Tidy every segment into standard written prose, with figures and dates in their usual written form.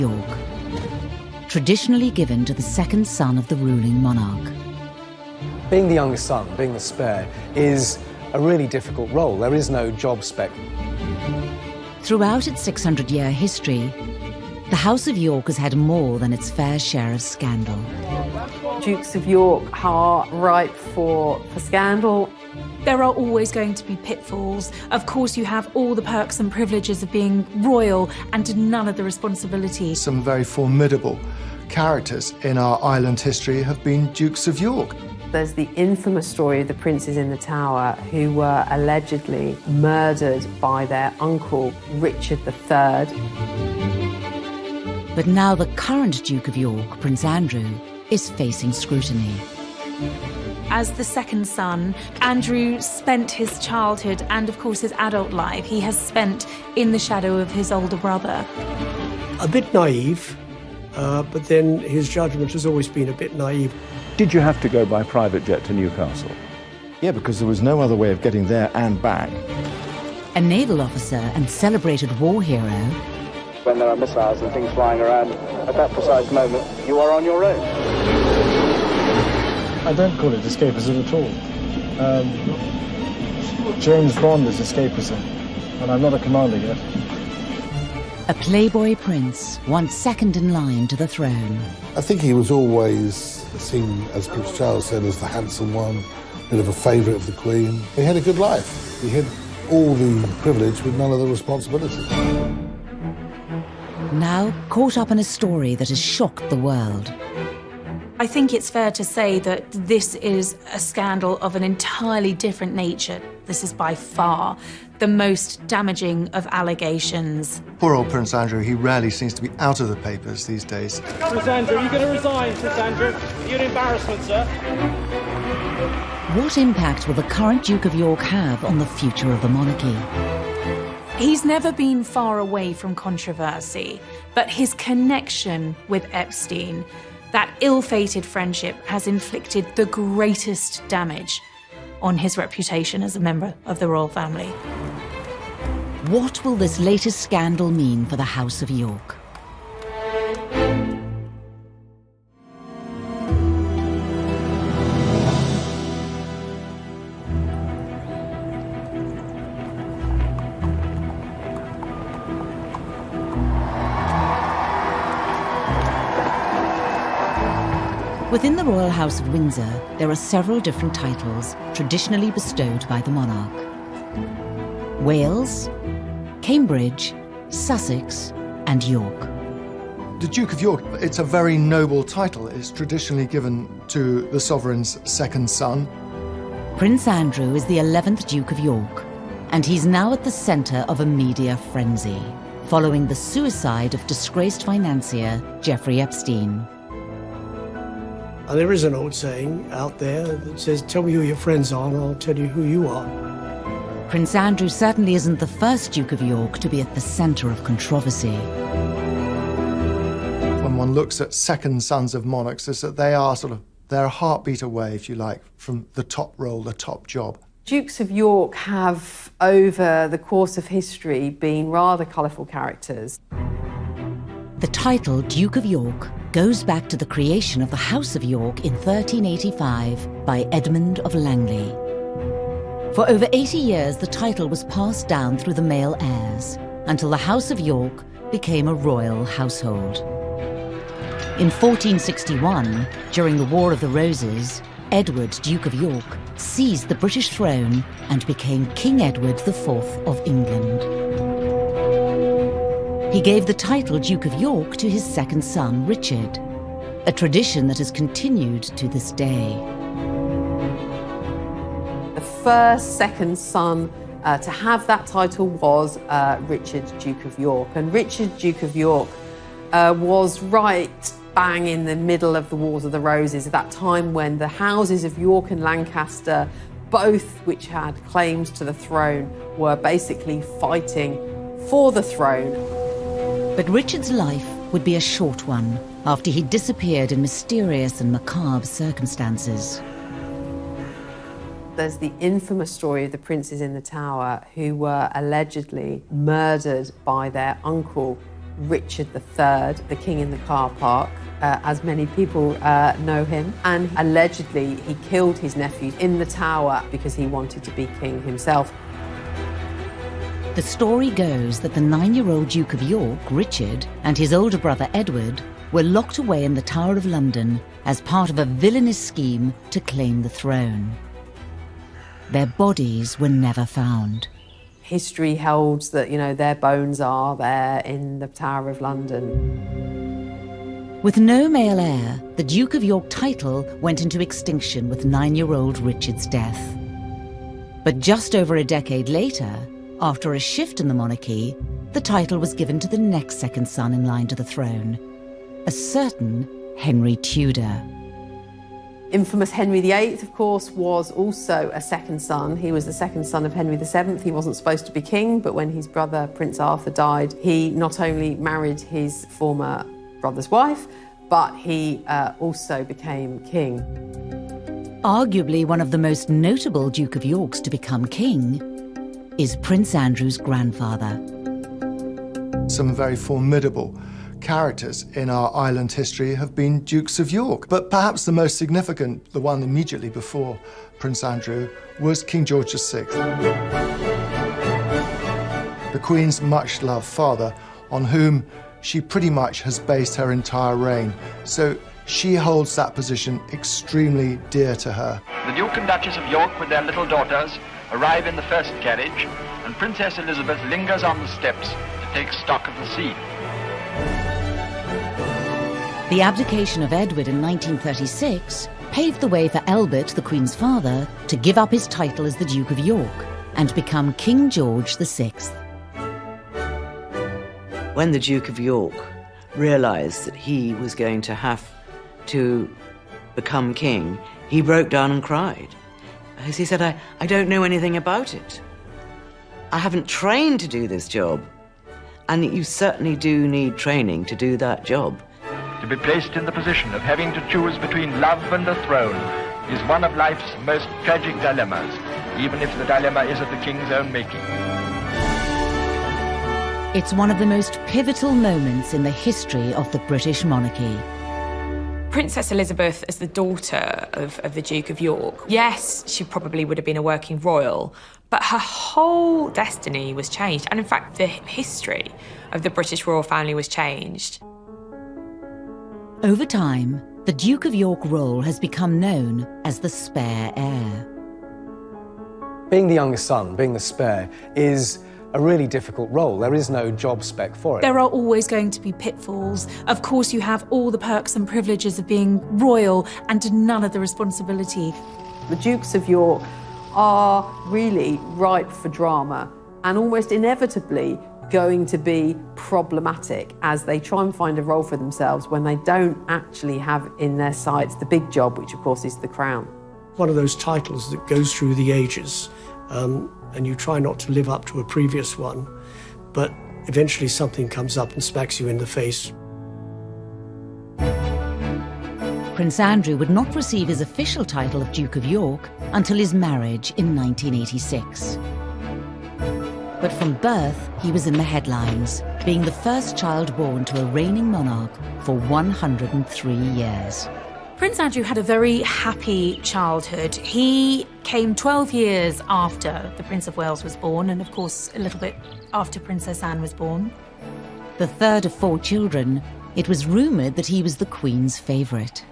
York, traditionally given to the second son of the ruling monarch. Being the youngest son, being the spare, is a really difficult role. There is no job spec. Throughout its 600-year history, the House of York has had more than its fair share of scandal. Dukes of York are ripe for scandal. There are always going to be pitfalls. Of course, you have all the perks and privileges of being royal and none of the responsibilities. Some very formidable characters in our island history have been Dukes of York. There's the infamous story of the princes in the Tower who were allegedly murdered by their uncle, Richard III. But now the current Duke of York, Prince Andrew, is facing scrutiny. As the second son, Andrew spent his childhood and, of course, his adult life he has spent in the shadow of his older brother. A bit naive, but then his judgment has always been a bit naive. Did you have to go by private jet to Newcastle? Yeah, because there was no other way of getting there and back. A naval officer and celebrated war hero. When there are missiles and things flying around, at that precise moment, you are on your own. I don't call it escapism at all. James Bond is escapism, and I'm not a commander yet. A playboy prince, once second in line to the throne. I think he was always seen, as Prince Charles said, as the handsome one, a bit of a favourite of the Queen. He had a good life. He had all the privilege with none of the responsibility. Now caught up in a story that has shocked the world. I think it's fair to say that this is a scandal of an entirely different nature. This is by far the most damaging of allegations. Poor old Prince Andrew, he rarely seems to be out of the papers these days. Prince Andrew, are you going to resign, Prince Andrew? You're an embarrassment, sir. What impact will the current Duke of York have on the future of the monarchy? He's never been far away from controversy, but his connection with Epstein, that ill-fated friendship, has inflicted the greatest damage on his reputation as a member of the royal family. What will this latest scandal mean for the House of York? Within the Royal House of Windsor, there are several different titles traditionally bestowed by the monarch. Wales, Cambridge, Sussex, and York. The Duke of York, it's a very noble title. It's traditionally given to the sovereign's second son. Prince Andrew is the 11th Duke of York, and he's now at the centre of a media frenzy, following the suicide of disgraced financier Jeffrey Epstein. And there is an old saying out there that says, tell me who your friends are and I'll tell you who you are. Prince Andrew certainly isn't the first Duke of York to be at the centre of controversy. When one looks at second sons of monarchs, is that they are they're a heartbeat away, if you like, from the top role, the top job. Dukes of York have, over the course of history, been rather colourful characters. The title Duke of York goes back to the creation of the House of York in 1385 by Edmund of Langley. For over 80 years, the title was passed down through the male heirs until the House of York became a royal household. In 1461, during the War of the Roses, Edward, Duke of York, seized the British throne and became King Edward IV of England. He gave the title Duke of York to his second son, Richard, a tradition that has continued to this day. The first second son to have that title was Richard, Duke of York. And Richard, Duke of York, was right bang in the middle of the Wars of the Roses, at that time when the houses of York and Lancaster, both which had claims to the throne, were basically fighting for the throne. But Richard's life would be a short one after he disappeared in mysterious and macabre circumstances. There's the infamous story of the princes in the Tower who were allegedly murdered by their uncle, Richard III, the king in the car park, as many people know him. And allegedly, he killed his nephew in the Tower because he wanted to be king himself. The story goes that the 9-year-old Duke of York, Richard, and his older brother Edward were locked away in the Tower of London as part of a villainous scheme to claim the throne. Their bodies were never found. History holds that, their bones are there in the Tower of London. With no male heir, the Duke of York title went into extinction with 9-year-old Richard's death. But just over a decade later, after a shift in the monarchy, the title was given to the next second son in line to the throne, a certain Henry Tudor. Infamous Henry VIII, of course, was also a second son. He was the second son of Henry VII. He wasn't supposed to be king, but when his brother, Prince Arthur, died, he not only married his former brother's wife, but he also became king. Arguably one of the most notable Duke of Yorks to become king is Prince Andrew's grandfather. Some very formidable characters in our island history have been Dukes of York, but perhaps the most significant, the one immediately before Prince Andrew, was King George VI. The Queen's much-loved father, on whom she pretty much has based her entire reign, so she holds that position extremely dear to her. The Duke and Duchess of York with their little daughters arrive in the first carriage, and Princess Elizabeth lingers on the steps to take stock of the scene. The abdication of Edward in 1936 paved the way for Albert, the Queen's father, to give up his title as the Duke of York and become King George VI. When the Duke of York realised that he was going to have to become king, he broke down and cried. As he said, I don't know anything about it. I haven't trained to do this job. And you certainly do need training to do that job. To be placed in the position of having to choose between love and the throne is one of life's most tragic dilemmas, even if the dilemma is of the king's own making. It's one of the most pivotal moments in the history of the British monarchy. Princess Elizabeth, as the daughter of the Duke of York, yes, she probably would have been a working royal, but her whole destiny was changed. And in fact, the history of the British royal family was changed. Over time, the Duke of York role has become known as the spare heir. Being the youngest son, being the spare, is a really difficult role. There is no job spec for it. There are always going to be pitfalls. Of course, you have all the perks and privileges of being royal and none of the responsibility. The Dukes of York are really ripe for drama and almost inevitably going to be problematic as they try and find a role for themselves when they don't actually have in their sights the big job, which of course is the crown. One of those titles that goes through the ages, and you try not to live up to a previous one, but eventually something comes up and smacks you in the face. Prince Andrew would not receive his official title of Duke of York until his marriage in 1986. But from birth, he was in the headlines, being the first child born to a reigning monarch for 103 years. Prince Andrew had a very happy childhood. He came 12 years after the Prince of Wales was born, and of course, a little bit after Princess Anne was born. The third of 4 children, it was rumoured that he was the Queen's favourite.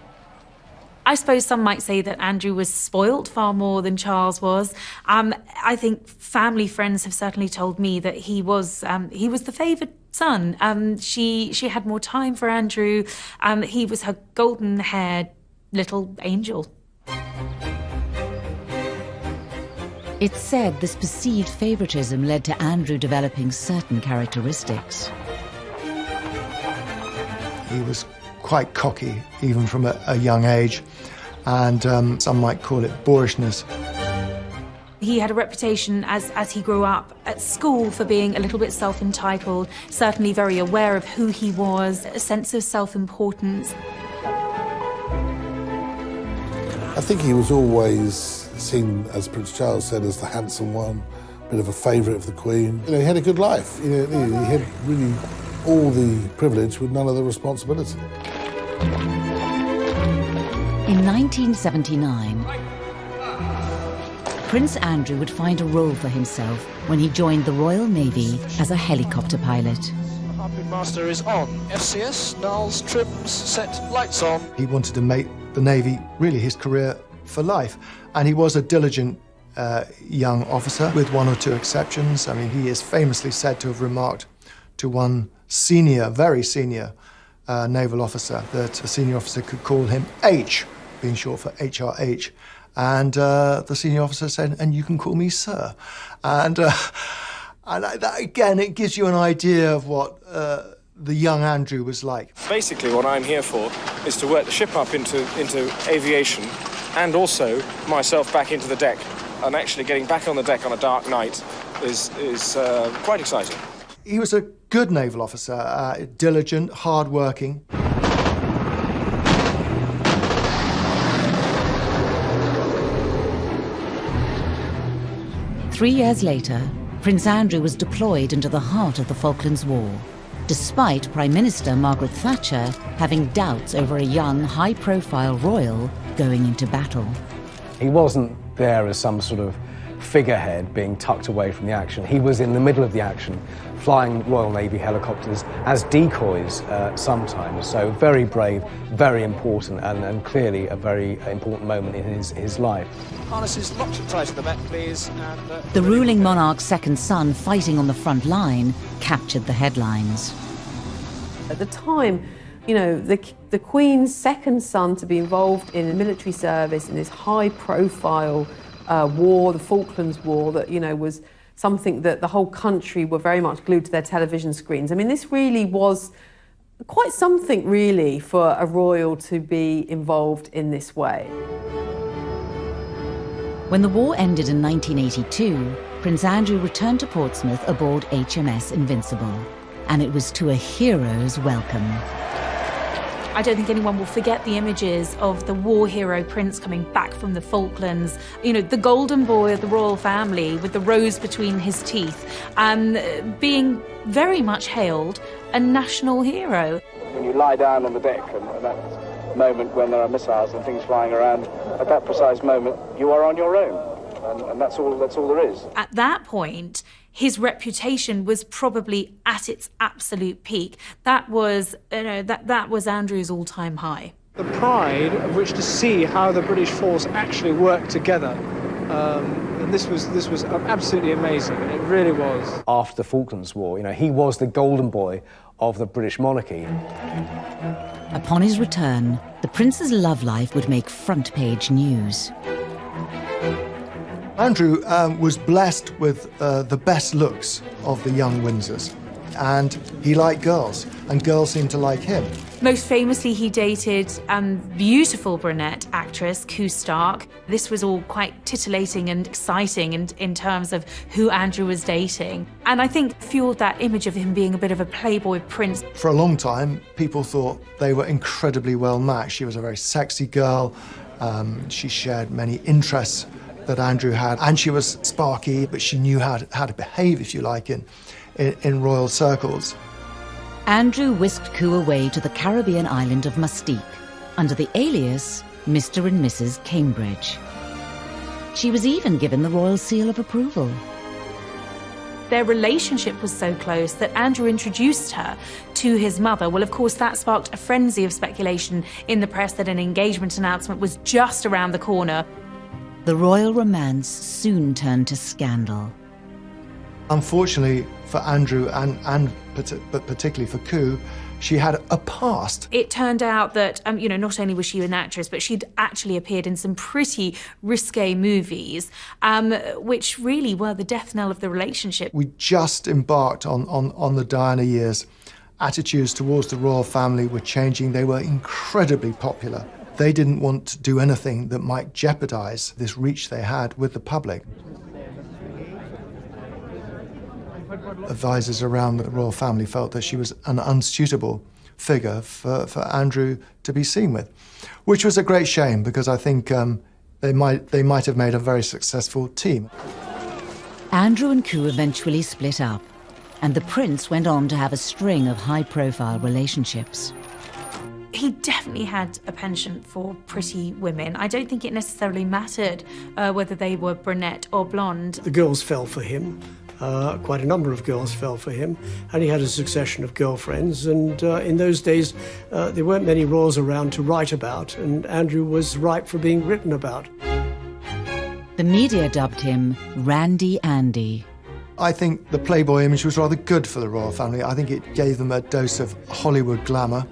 I suppose some might say that Andrew was spoilt far more than Charles was. I think family friends have certainly told me that he was the favoured son. She had more time for Andrew. He was her golden-haired little angel. It's said this perceived favouritism led to Andrew developing certain characteristics. He was quite cocky, even from a young age, and some might call it boorishness. He had a reputation as he grew up at school for being a little bit self-entitled, certainly very aware of who he was, a sense of self-importance. I think he was always seen, as Prince Charles said, as the handsome one, a bit of a favourite of the Queen. He had a good life. He had really all the privilege with none of the responsibility. In 1979, Prince Andrew would find a role for himself when he joined the Royal Navy as a helicopter pilot. Harpoon Master is on. FCS, Niles, trims, set, lights on. He wanted to make the Navy really his career for life, and he was a diligent young officer, with one or two exceptions. I mean, he is famously said to have remarked to one senior, very senior naval officer that the senior officer could call him H, being short for HRH. And the senior officer said, "And you can call me sir." And that, again, it gives you an idea of what the young Andrew was like. Basically, what I'm here for is to work the ship up into aviation, and also myself back into the deck. And actually getting back on the deck on a dark night is quite exciting. He was a good naval officer, diligent, hard-working. Three years later, Prince Andrew was deployed into the heart of the Falklands War, despite Prime Minister Margaret Thatcher having doubts over a young, high-profile royal going into battle. He wasn't there as some sort of figurehead being tucked away from the action. He was in the middle of the action, flying Royal Navy helicopters as decoys sometimes. So very brave, very important, and clearly a very important moment in his life. Harnesses locked tight at the back, please. And, the ruling monarch's second son fighting on the front line captured the headlines. At the time, you know, the Queen's second son to be involved in a military service in this high-profile war, the Falklands War, that, you know, was something that the whole country were very much glued to their television screens. I mean, this really was quite something, really, for a royal to be involved in this way. When the war ended in 1982, Prince Andrew returned to Portsmouth aboard HMS Invincible, and it was to a hero's welcome. I don't think anyone will forget the images of the war hero Prince coming back from the Falklands. You know, the golden boy of the royal family with the rose between his teeth, being very much hailed a national hero. When you lie down on the deck and that moment when there are missiles and things flying around, at that precise moment, you are on your own. And that's all there is. At that point, his reputation was probably at its absolute peak. That was, you know, that was Andrew's all-time high. The pride of which to see how the British force actually worked together, and this was absolutely amazing. It really was. After the Falklands War, you know, he was the golden boy of the British monarchy. Upon his return, the prince's love life would make front-page news. Andrew was blessed with the best looks of the young Windsors, and he liked girls, and girls seemed to like him. Most famously, he dated beautiful brunette actress Koo Stark. This was all quite titillating and exciting in terms of who Andrew was dating. And I think fueled that image of him being a bit of a playboy prince. For a long time, people thought they were incredibly well matched. She was a very sexy girl. She shared many interests that Andrew had, and she was sparky, but she knew how to behave, if you like, in royal circles. Andrew whisked Koo away to the Caribbean island of Mustique under the alias Mr. and Mrs. Cambridge. She was even given the royal seal of approval. Their relationship was so close that Andrew introduced her to his mother. Well, of course, that sparked a frenzy of speculation in the press that an engagement announcement was just around the corner. The royal romance soon turned to scandal. Unfortunately for Andrew, but particularly for Koo, she had a past. It turned out that, you know, not only was she an actress, but she'd actually appeared in some pretty risque movies, which really were the death knell of the relationship. We just embarked on the Diana years. Attitudes towards the royal family were changing. They were incredibly popular. They didn't want to do anything that might jeopardize this reach they had with the public. Advisors around the royal family felt that she was an unsuitable figure for Andrew to be seen with, which was a great shame, because I think they might have made a very successful team. Andrew and Koo eventually split up, and the prince went on to have a string of high-profile relationships. He definitely had a penchant for pretty women. I don't think it necessarily mattered whether they were brunette or blonde. The girls fell for him. Quite a number of girls fell for him, and he had a succession of girlfriends. And in those days, there weren't many royals around to write about, and Andrew was ripe for being written about. The media dubbed him Randy Andy. I think the Playboy image was rather good for the royal family. I think it gave them a dose of Hollywood glamour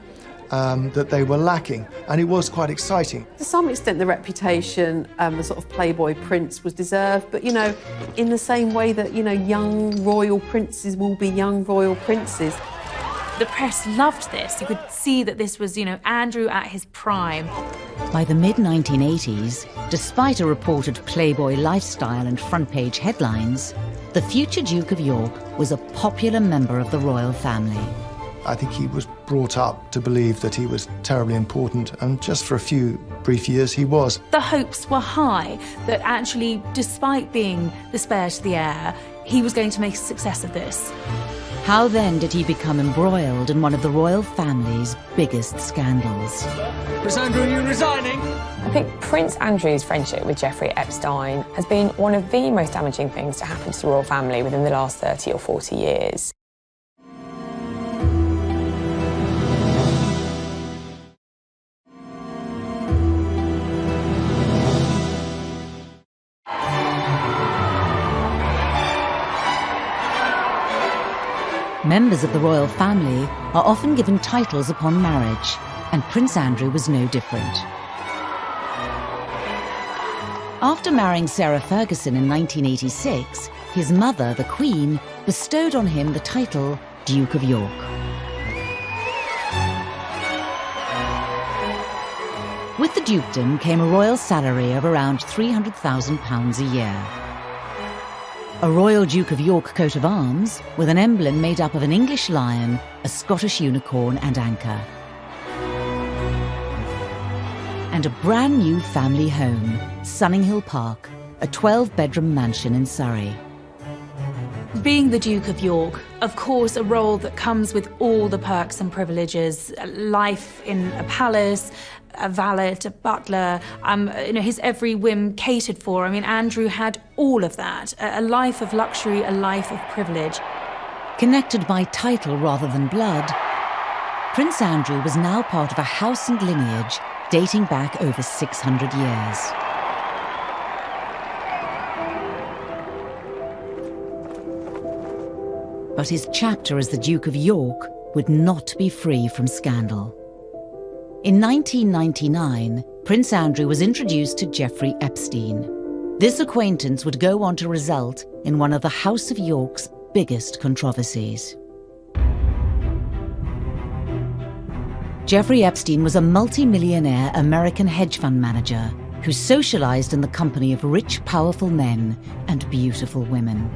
that they were lacking, and it was quite exciting. To some extent, the reputation, the sort of Playboy prince was deserved, but, you know, in the same way that, you know, young royal princes will be young royal princes. The press loved this. You could see that this was, you know, Andrew at his prime. By the mid-1980s, despite a reported Playboy lifestyle and front-page headlines, the future Duke of York was a popular member of the royal family. I think he was brought up to believe that he was terribly important, and just for a few brief years he was. The hopes were high that actually, despite being the spare to the heir, he was going to make a success of this. How then did he become embroiled in one of the royal family's biggest scandals? Prince Andrew, are you resigning? I think Prince Andrew's friendship with Jeffrey Epstein has been one of the most damaging things to happen to the royal family within the last 30 or 40 years. Members of the royal family are often given titles upon marriage, and Prince Andrew was no different. After marrying Sarah Ferguson in 1986, his mother, the Queen, bestowed on him the title Duke of York. With the dukedom came a royal salary of around £300,000 a year. A Royal Duke of York coat of arms with an emblem made up of an English lion, a Scottish unicorn and anchor. And a brand new family home, Sunninghill Park, a 12-bedroom mansion in Surrey. Being the Duke of York, of course, a role that comes with all the perks and privileges, life in a palace, a valet, a butler, you know, his every whim catered for. I mean, Andrew had all of that, a life of luxury, a life of privilege. Connected by title rather than blood, Prince Andrew was now part of a house and lineage dating back over 600 years. But his chapter as the Duke of York would not be free from scandal. In 1999, Prince Andrew was introduced to Jeffrey Epstein. This acquaintance would go on to result in one of the House of York's biggest controversies. Jeffrey Epstein was a multi-millionaire American hedge fund manager who socialized in the company of rich, powerful men and beautiful women.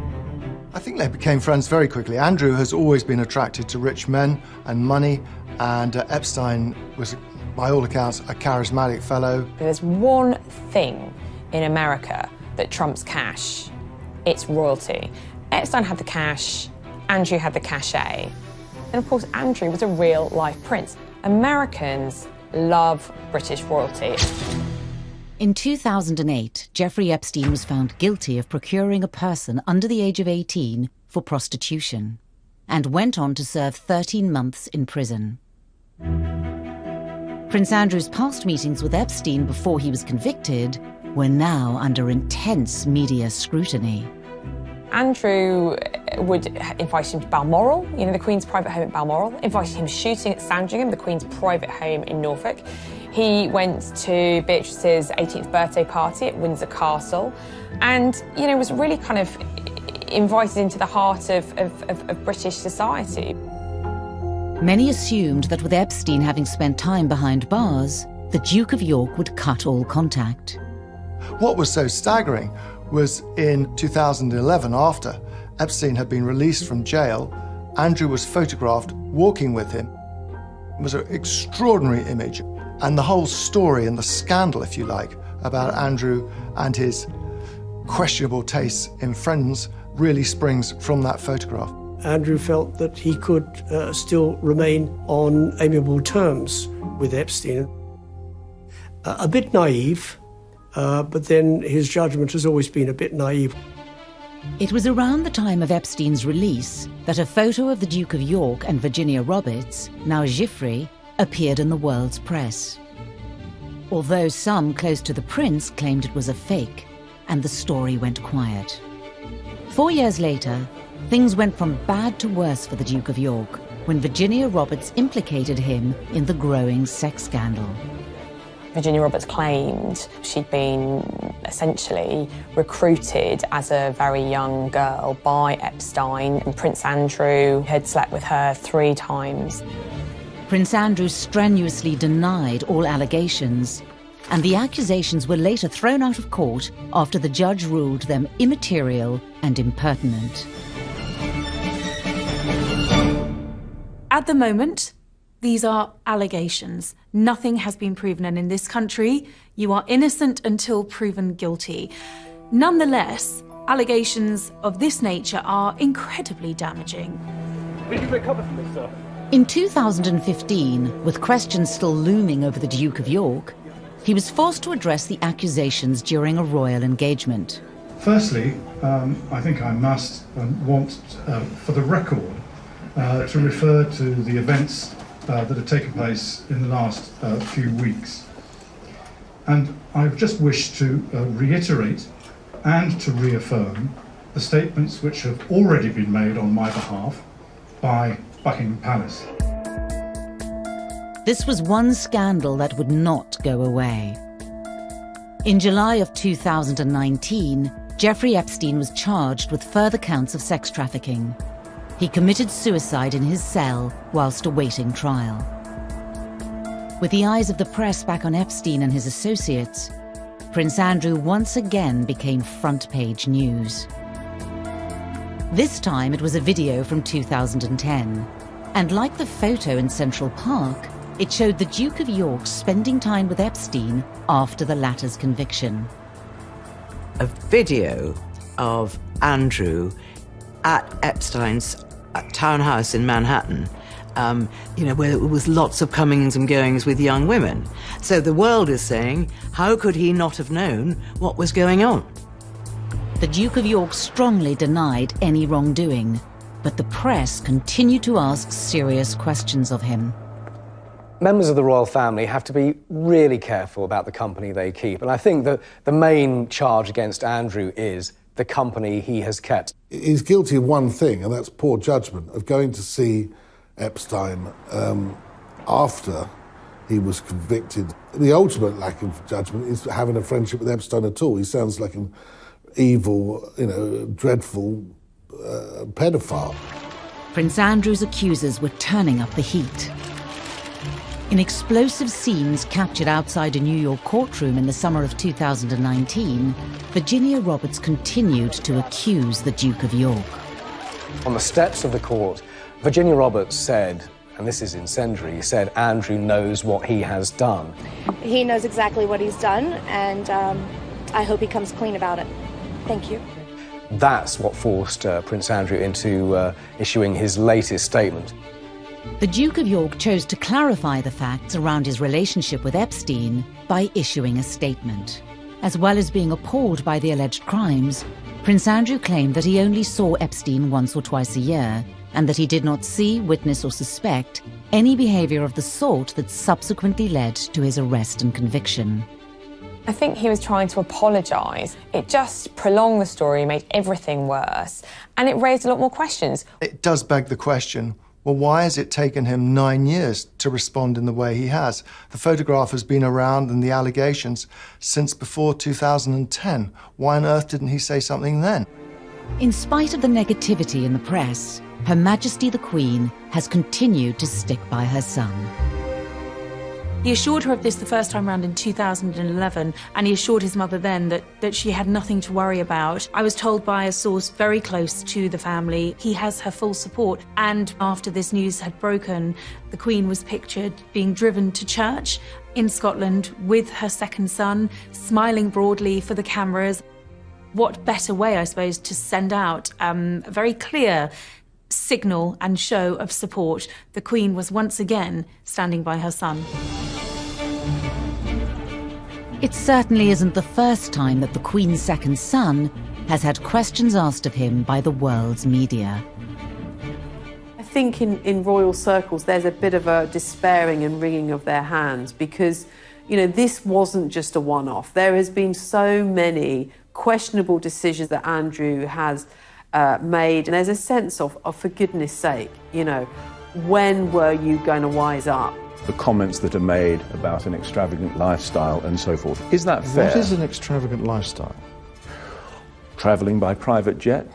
I think they became friends very quickly. Andrew has always been attracted to rich men and money, and Epstein was, by all accounts, a charismatic fellow. There's one thing in America that trumps cash. It's royalty. Epstein had the cash, Andrew had the cachet. And of course, Andrew was a real-life prince. Americans love British royalty. In 2008, Jeffrey Epstein was found guilty of procuring a person under the age of 18 for prostitution and went on to serve 13 months in prison. Prince Andrew's past meetings with Epstein before he was convicted were now under intense media scrutiny. Andrew would invite him to Balmoral, you know, the Queen's private home at Balmoral, invited him shooting at Sandringham, the Queen's private home in Norfolk. He went to Beatrice's 18th birthday party at Windsor Castle and, you know, was really kind of invited into the heart of British society. Many assumed that with Epstein having spent time behind bars, the Duke of York would cut all contact. What was so staggering was in 2011, after Epstein had been released from jail, Andrew was photographed walking with him. It was an extraordinary image. And the whole story and the scandal, if you like, about Andrew and his questionable tastes in friends really springs from that photograph. Andrew felt that he could still remain on amiable terms with Epstein. A bit naive, but then his judgment has always been a bit naive. It was around the time of Epstein's release that a photo of the Duke of York and Virginia Roberts, now Giuffre, appeared in the world's press. Although some close to the prince claimed it was a fake, and the story went quiet. 4 years later, things went from bad to worse for the Duke of York when Virginia Roberts implicated him in the growing sex scandal. Virginia Roberts claimed she'd been essentially recruited as a very young girl by Epstein, and Prince Andrew had slept with her 3 times. Prince Andrew strenuously denied all allegations, and the accusations were later thrown out of court after the judge ruled them immaterial and impertinent. At the moment, these are allegations. Nothing has been proven, and in this country, you are innocent until proven guilty. Nonetheless, allegations of this nature are incredibly damaging. Did you recover from this, sir? In 2015, with questions still looming over the Duke of York, he was forced to address the accusations during a royal engagement. Firstly, I think I must want, for the record, to refer to the events that have taken place in the last few weeks. And I just wish to reiterate and to reaffirm the statements which have already been made on my behalf by Buckingham Palace. This was one scandal that would not go away. In July of 2019, Jeffrey Epstein was charged with further counts of sex trafficking. He committed suicide in his cell whilst awaiting trial. With the eyes of the press back on Epstein and his associates, Prince Andrew once again became front-page news. This time it was a video from 2010, and like the photo in Central Park, it showed the Duke of York spending time with Epstein after the latter's conviction. A video of Andrew at Epstein's townhouse in Manhattan, where there was lots of comings and goings with young women. So the world is saying, how could he not have known what was going on? The Duke of York strongly denied any wrongdoing, but the press continued to ask serious questions of him. Members of the royal family have to be really careful about the company they keep, and I think that the main charge against Andrew is the company he has kept. He's guilty of one thing, and that's poor judgment, of going to see Epstein after he was convicted. The ultimate lack of judgment is having a friendship with Epstein at all. He sounds like an evil, dreadful pedophile. Prince Andrew's accusers were turning up the heat. In explosive scenes captured outside a New York courtroom in the summer of 2019, Virginia Roberts continued to accuse the Duke of York. On the steps of the court, Virginia Roberts said, and this is incendiary, said Andrew knows what he has done. He knows exactly what he's done, and I hope he comes clean about it. Thank you. That's what forced Prince Andrew into issuing his latest statement. The Duke of York chose to clarify the facts around his relationship with Epstein by issuing a statement. As well as being appalled by the alleged crimes, Prince Andrew claimed that he only saw Epstein once or twice a year, and that he did not see, witness or suspect any behavior of the sort that subsequently led to his arrest and conviction. I think he was trying to apologise. It just prolonged the story, made everything worse, and it raised a lot more questions. It does beg the question, well, why has it taken him 9 years to respond in the way he has? The photograph has been around and the allegations since before 2010. Why on earth didn't he say something then? In spite of the negativity in the press, Her Majesty the Queen has continued to stick by her son. He assured her of this the first time round in 2011, and he assured his mother then that she had nothing to worry about. I was told by a source very close to the family he has her full support. And after this news had broken, the Queen was pictured being driven to church in Scotland with her second son, smiling broadly for the cameras. What better way, I suppose, to send out a very clear signal and show of support, the Queen was once again standing by her son. It certainly isn't the first time that the Queen's second son has had questions asked of him by the world's media. I think in royal circles there's a bit of a despairing and wringing of their hands because, you know, this wasn't just a one-off. There has been so many questionable decisions that Andrew has made, and there's a sense of for goodness sake, you know, when were you going to wise up? The comments that are made about an extravagant lifestyle and so forth. Is that fair? What is an extravagant lifestyle? Travelling by private jet?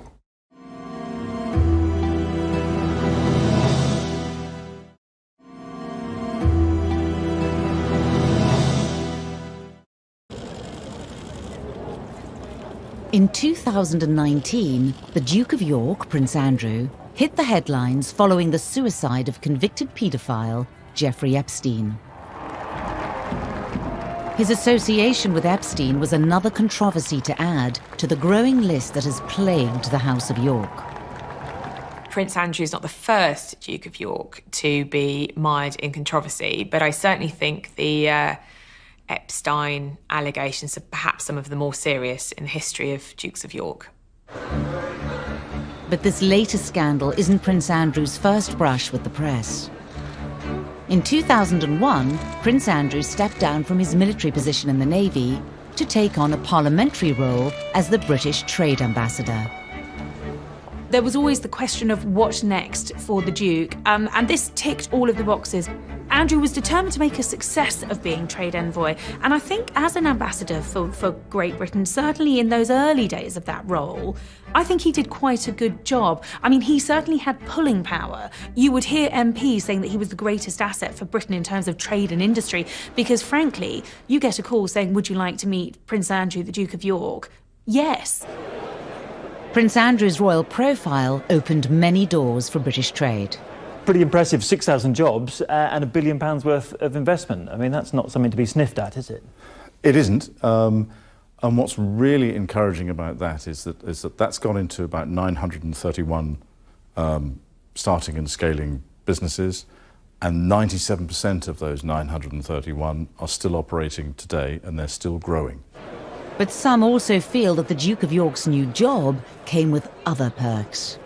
In 2019, the Duke of York, Prince Andrew, hit the headlines following the suicide of convicted paedophile Jeffrey Epstein. His association with Epstein was another controversy to add to the growing list that has plagued the House of York. Prince Andrew is not the first Duke of York to be mired in controversy, but I certainly think the Epstein allegations are perhaps some of the more serious in the history of Dukes of York. But this latest scandal isn't Prince Andrew's first brush with the press. In 2001, Prince Andrew stepped down from his military position in the Navy to take on a parliamentary role as the British Trade Ambassador. There was always the question of what next for the Duke, and this ticked all of the boxes. Andrew was determined to make a success of being trade envoy, and I think as an ambassador for Great Britain, certainly in those early days of that role, I think he did quite a good job. I mean, he certainly had pulling power. You would hear MPs saying that he was the greatest asset for Britain in terms of trade and industry, because frankly, you get a call saying, would you like to meet Prince Andrew, the Duke of York? Yes. Prince Andrew's royal profile opened many doors for British trade. Pretty impressive, 6,000 jobs and £1 billion worth of investment. I mean, that's not something to be sniffed at, is it? It isn't. And what's really encouraging about that is that that's gone into about 931 starting and scaling businesses, and 97% of those 931 are still operating today, and they're still growing. But some also feel that the Duke of York's new job came with other perks.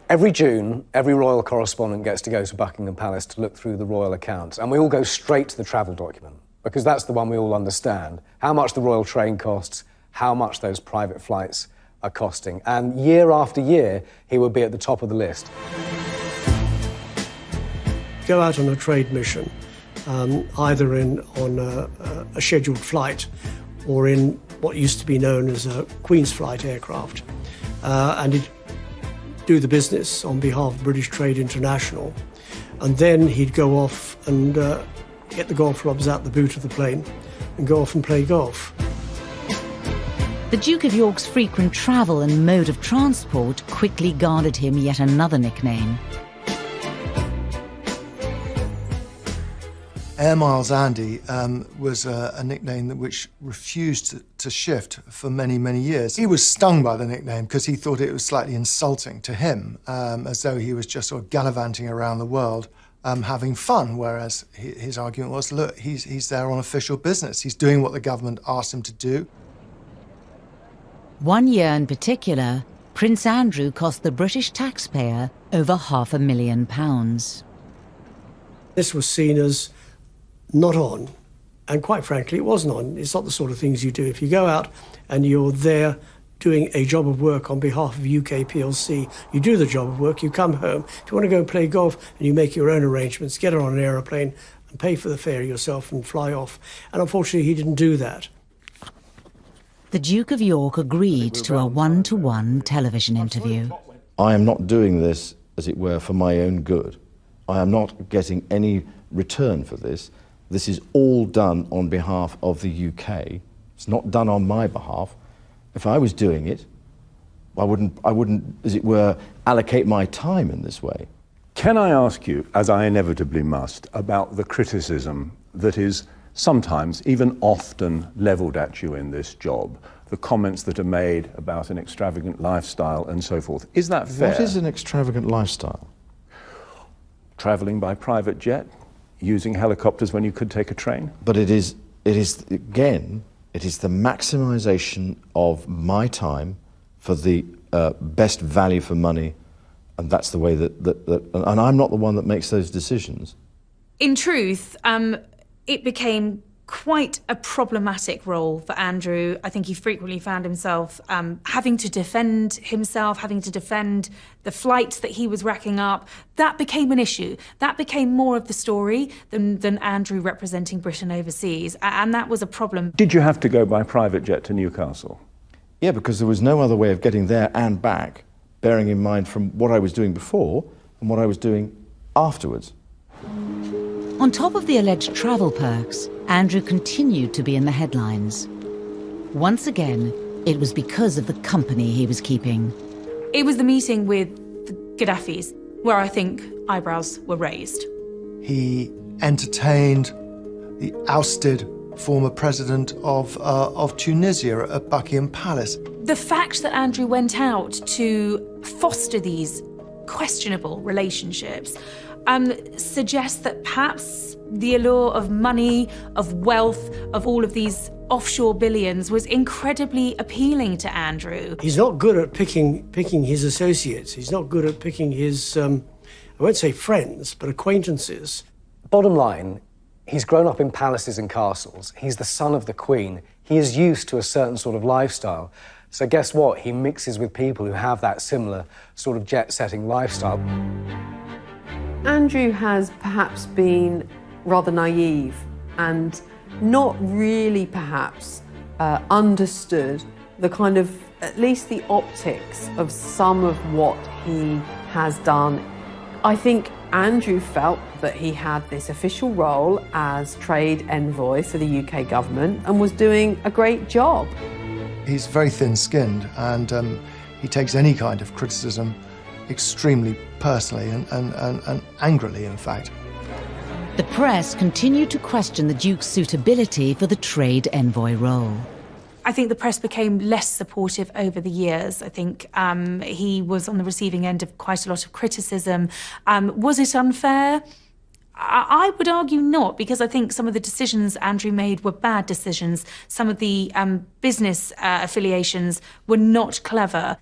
Every June, every royal correspondent gets to go to Buckingham Palace to look through the royal accounts, and we all go straight to the travel document, because that's the one we all understand. How much the royal train costs, how much those private flights are costing. And year after year, he would be at the top of the list. Go out on a trade mission, either on a scheduled flight or in what used to be known as a Queen's Flight aircraft, and he'd do the business on behalf of British Trade International, and then he'd go off and get the golf clubs out the boot of the plane and go off and play golf. The Duke of York's frequent travel and mode of transport quickly garnered him yet another nickname. Air Miles Andy was a nickname which refused to shift for many, many years. He was stung by the nickname because he thought it was slightly insulting to him, as though he was just sort of gallivanting around the world having fun, whereas his argument was, look, he's there on official business. He's doing what the government asked him to do. One year in particular, Prince Andrew cost the British taxpayer over £500,000. This was seen as not on, and quite frankly, it wasn't on. It's not the sort of things you do. If you go out and you're there doing a job of work on behalf of UK PLC, you do the job of work, you come home. If you want to go and play golf, and you make your own arrangements, get on an aeroplane and pay for the fare yourself and fly off. And unfortunately, he didn't do that. The Duke of York agreed to a one-to-one television interview. I am not doing this, as it were, for my own good. I am not getting any return for this. This is all done on behalf of the UK. It's not done on my behalf. If I was doing it, I wouldn't, as it were, allocate my time in this way. Can I ask you, as I inevitably must, about the criticism that is sometimes, even often, levelled at you in this job, the comments that are made about an extravagant lifestyle and so forth. Is that fair? What is an extravagant lifestyle? Travelling by private jet, using helicopters when you could take a train. But it is again, it is the maximisation of my time for the best value for money, and that's the way that and I'm not the one that makes those decisions. In truth, it became quite a problematic role for Andrew. I think he frequently found himself having to defend himself, having to defend the flights that he was racking up. That became an issue. That became more of the story than Andrew representing Britain overseas, and that was a problem. Did you have to go by private jet to Newcastle? Yeah, because there was no other way of getting there and back, bearing in mind from what I was doing before and what I was doing afterwards. On top of the alleged travel perks, Andrew continued to be in the headlines. Once again, it was because of the company he was keeping. It was the meeting with the Gaddafis where I think eyebrows were raised. He entertained the ousted former president of Tunisia at Buckingham Palace. The fact that Andrew went out to foster these questionable relationships suggests that perhaps the allure of money, of wealth, of all of these offshore billions was incredibly appealing to Andrew. He's not good at picking his associates. He's not good at picking his, I won't say friends, but acquaintances. Bottom line, he's grown up in palaces and castles. He's the son of the Queen. He is used to a certain sort of lifestyle. So guess what? He mixes with people who have that similar sort of jet-setting lifestyle. Andrew has perhaps been rather naive and not really perhaps understood the kind of, at least the optics of some of what he has done. I think Andrew felt that he had this official role as trade envoy for the UK government and was doing a great job. He's very thin-skinned, and he takes any kind of criticism extremely personally and angrily, in fact. The press continued to question the Duke's suitability for the trade envoy role. I think the press became less supportive over the years. I think he was on the receiving end of quite a lot of criticism. Was it unfair? I would argue not, because I think some of the decisions Andrew made were bad decisions. Some of the business affiliations were not clever.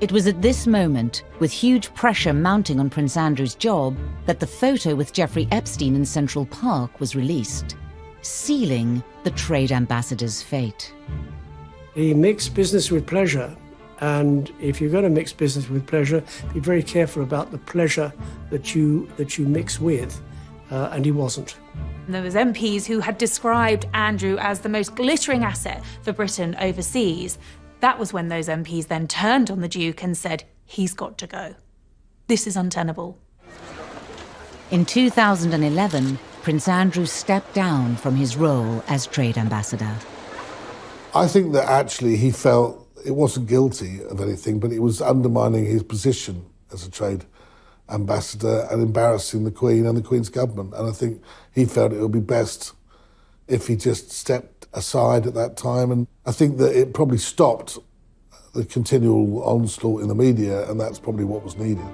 It was at this moment, with huge pressure mounting on Prince Andrew's job, that the photo with Jeffrey Epstein in Central Park was released, sealing the trade ambassador's fate. He mixed business with pleasure, and if you're going to mix business with pleasure, be very careful about the pleasure that you mix with, and he wasn't. There was MPs who had described Andrew as the most glittering asset for Britain overseas. That was when those MPs then turned on the Duke and said, he's got to go. This is untenable. In 2011, Prince Andrew stepped down from his role as trade ambassador. I think that actually he felt it wasn't guilty of anything, but it was undermining his position as a trade ambassador and embarrassing the Queen and the Queen's government. And I think he felt it would be best if he just stepped aside at that time. And I think that it probably stopped the continual onslaught in the media, and that's probably what was needed.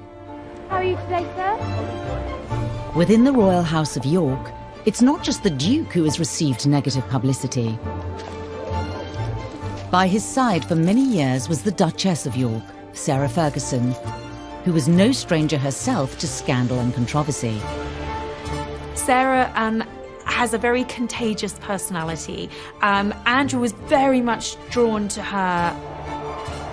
How are you today, sir? Within the Royal House of York, it's not just the Duke who has received negative publicity. By his side for many years was the Duchess of York, Sarah Ferguson, who was no stranger herself to scandal and controversy. Sarah has a very contagious personality. Andrew was very much drawn to her.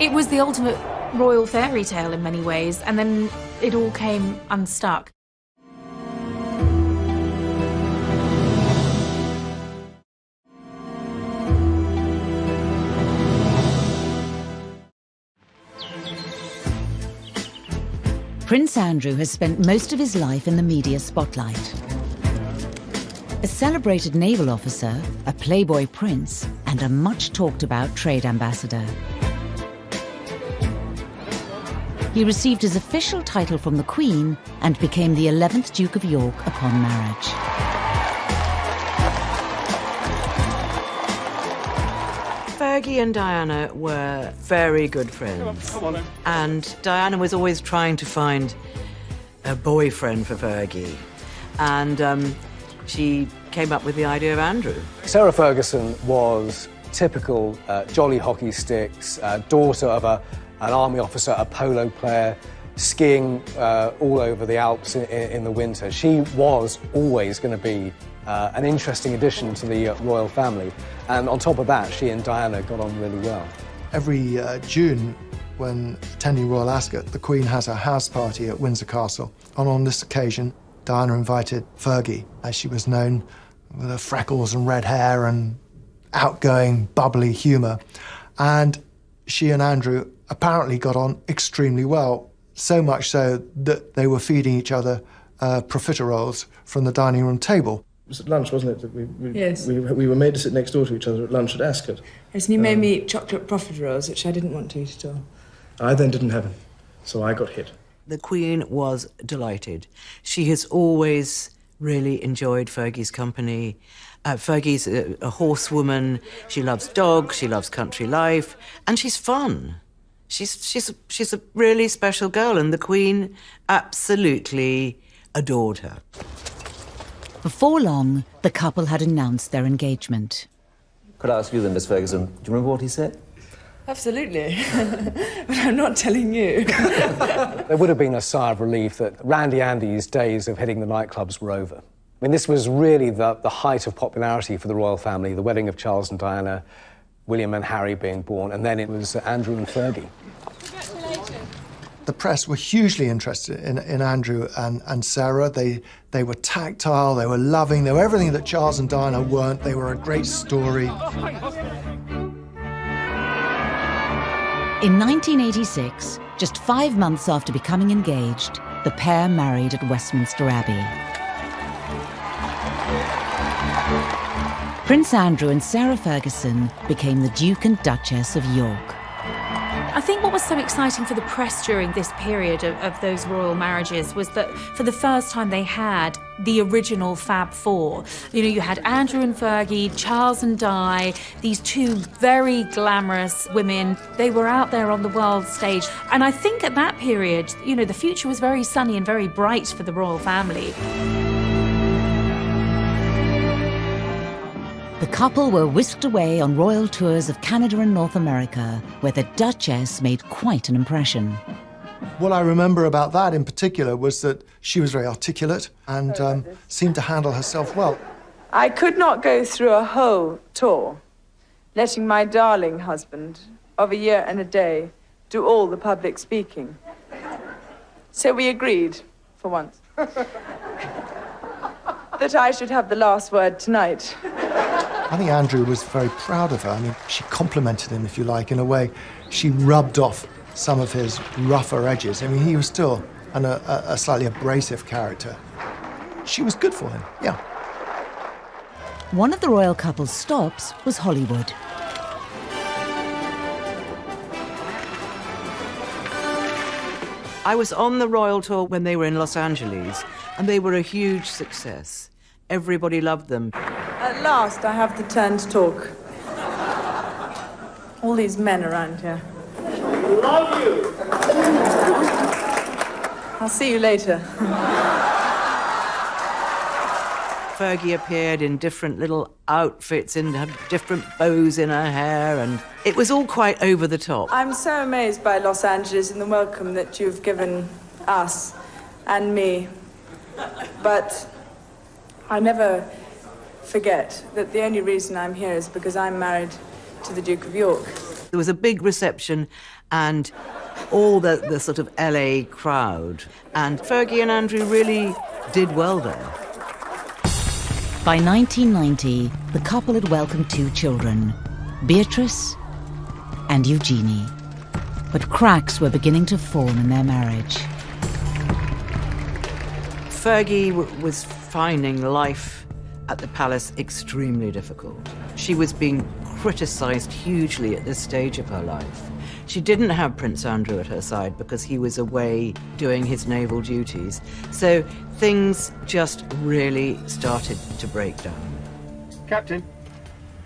It was the ultimate royal fairy tale in many ways, and then it all came unstuck. Prince Andrew has spent most of his life in the media spotlight. A celebrated naval officer, a playboy prince, and a much-talked-about trade ambassador. He received his official title from the Queen and became the 11th Duke of York upon marriage. Fergie and Diana were very good friends. Come on. And Diana was always trying to find a boyfriend for Fergie. And she came up with the idea of Andrew. Sarah Ferguson was typical jolly hockey sticks, daughter of an army officer, a polo player, skiing all over the Alps in the winter. She was always going to be an interesting addition to the royal family. And on top of that, she and Diana got on really well. Every June, when attending Royal Ascot, the Queen has a house party at Windsor Castle. And on this occasion, Diana invited Fergie, as she was known, with her freckles and red hair and outgoing, bubbly humour. And she and Andrew apparently got on extremely well, so much so that they were feeding each other profiteroles from the dining room table. It was at lunch, wasn't it? Yes. We were made to sit next door to each other at lunch at Ascot. Yes, and you made me eat chocolate profiteroles, which I didn't want to eat at all. I then didn't have them, so I got hit. The Queen was delighted. She has always really enjoyed Fergie's company. Fergie's a horsewoman. She loves dogs, she loves country life, and she's fun. She's a really special girl, and the Queen absolutely adored her. Before long, the couple had announced their engagement. Could I ask you then, Miss Ferguson, do you remember what he said? Absolutely. But I'm not telling you. There would have been a sigh of relief that Randy Andy's days of hitting the nightclubs were over. I mean, this was really the height of popularity for the royal family, the wedding of Charles and Diana, William and Harry being born, and then it was Andrew and Fergie. The press were hugely interested in Andrew and Sarah. They were tactile, they were loving, they were everything that Charles and Diana weren't. They were a great story. In 1986, just 5 months after becoming engaged, the pair married at Westminster Abbey. Prince Andrew and Sarah Ferguson became the Duke and Duchess of York. I think what was so exciting for the press during this period of those royal marriages was that for the first time they had the original Fab Four. You know, you had Andrew and Fergie, Charles and Di, these two very glamorous women. They were out there on the world stage. And I think at that period, you know, the future was very sunny and very bright for the royal family. The couple were whisked away on royal tours of Canada and North America, where the Duchess made quite an impression. What I remember about that in particular was that she was very articulate and seemed to handle herself well. I could not go through a whole tour, letting my darling husband of a year and a day do all the public speaking. So we agreed, for once, that I should have the last word tonight. I think Andrew was very proud of her. I mean, she complimented him, if you like, in a way. She rubbed off some of his rougher edges. I mean, he was still a slightly abrasive character. She was good for him, yeah. One of the royal couple's stops was Hollywood. I was on the royal tour when they were in Los Angeles, and they were a huge success. Everybody loved them. At last, I have the turn to talk. All these men around here. Love you! I'll see you later. Fergie appeared in different little outfits and had different bows in her hair, and it was all quite over the top. I'm so amazed by Los Angeles and the welcome that you've given us and me. But I never forget that the only reason I'm here is because I'm married to the Duke of York. There was a big reception and all the sort of LA crowd, and Fergie and Andrew really did well there. By 1990, the couple had welcomed 2 children, Beatrice and Eugenie. But cracks were beginning to form in their marriage. Fergie was finding life at the palace extremely difficult. She was being criticised hugely at this stage of her life. She didn't have Prince Andrew at her side because he was away doing his naval duties. So things just really started to break down. Captain.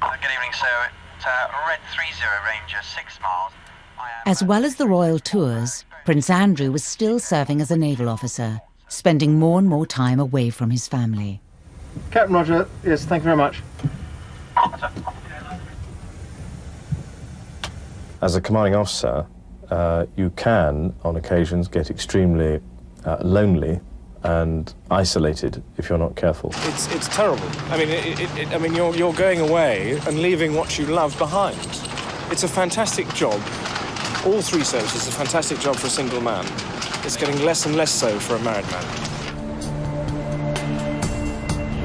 Good evening, sir. Red 30 Ranger, 6 miles. As well as the royal tours, Prince Andrew was still serving as a naval officer, spending more and more time away from his family. Captain Roger, yes, thank you very much. As a commanding officer, you can, on occasions, get extremely lonely and isolated if you're not careful. It's terrible. I mean, you're going away and leaving what you love behind. It's a fantastic job. All three services, a fantastic job for a single man. It's getting less and less so for a married man.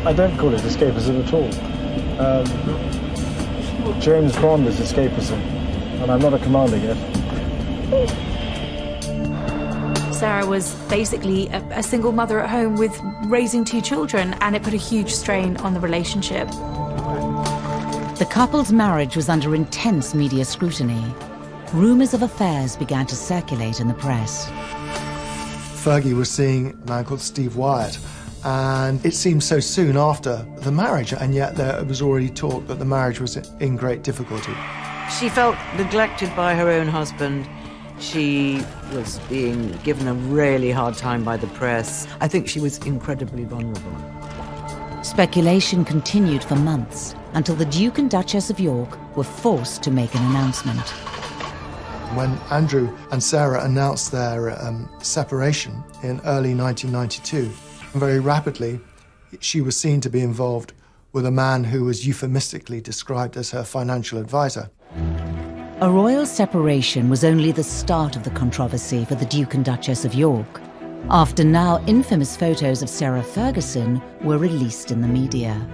I don't call it escapism at all. James Bond is escapism, and I'm not a commander yet. Sarah was basically a single mother at home with raising 2 children, and it put a huge strain on the relationship. The couple's marriage was under intense media scrutiny. Rumours of affairs began to circulate in the press. Fergie was seeing a man called Steve Wyatt, and it seemed so soon after the marriage, and yet there was already talk that the marriage was in great difficulty. She felt neglected by her own husband. She was being given a really hard time by the press. I think she was incredibly vulnerable. Speculation continued for months until the Duke and Duchess of York were forced to make an announcement. When Andrew and Sarah announced their separation in early 1992, very rapidly she was seen to be involved with a man who was euphemistically described as her financial advisor. A royal separation was only the start of the controversy for the Duke and Duchess of York, after now infamous photos of Sarah Ferguson were released in the media.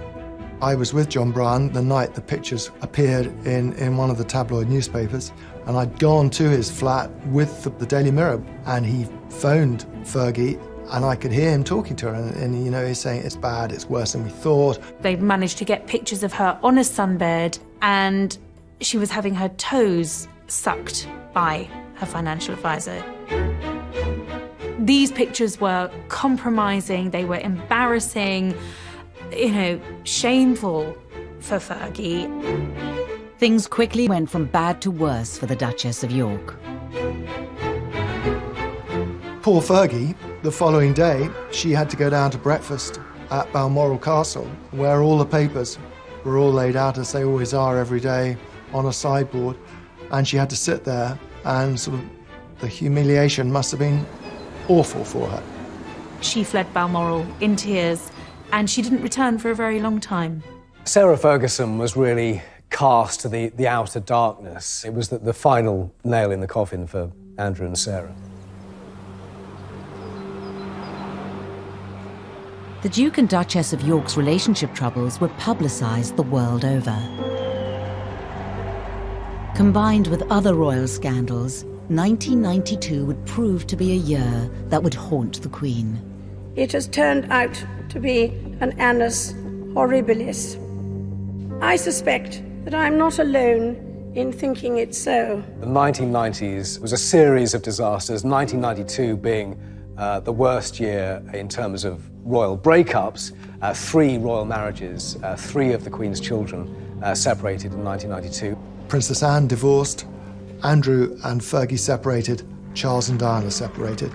I was with John Bryan the night the pictures appeared in one of the tabloid newspapers, and I'd gone to his flat with the Daily Mirror, and he phoned Fergie, and I could hear him talking to her, and you know, he's saying it's bad, it's worse than we thought. They managed to get pictures of her on a sunbed, and she was having her toes sucked by her financial advisor. These pictures were compromising, they were embarrassing, you know, shameful for Fergie. Things quickly went from bad to worse for the Duchess of York. Poor Fergie, the following day, she had to go down to breakfast at Balmoral Castle, where all the papers were all laid out, as they always are every day, on a sideboard, and she had to sit there, and sort of the humiliation must have been awful for her. She fled Balmoral in tears, and she didn't return for a very long time. Sarah Ferguson was really cast to the outer darkness. It was the final nail in the coffin for Andrew and Sarah. The Duke and Duchess of York's relationship troubles were publicised the world over. Combined with other royal scandals, 1992 would prove to be a year that would haunt the Queen. It has turned out to be an annus horribilis. I suspect that I'm not alone in thinking it so. The 1990s was a series of disasters, 1992 being the worst year in terms of royal breakups, 3 royal marriages, 3 of the Queen's children separated in 1992. Princess Anne divorced, Andrew and Fergie separated, Charles and Diana separated.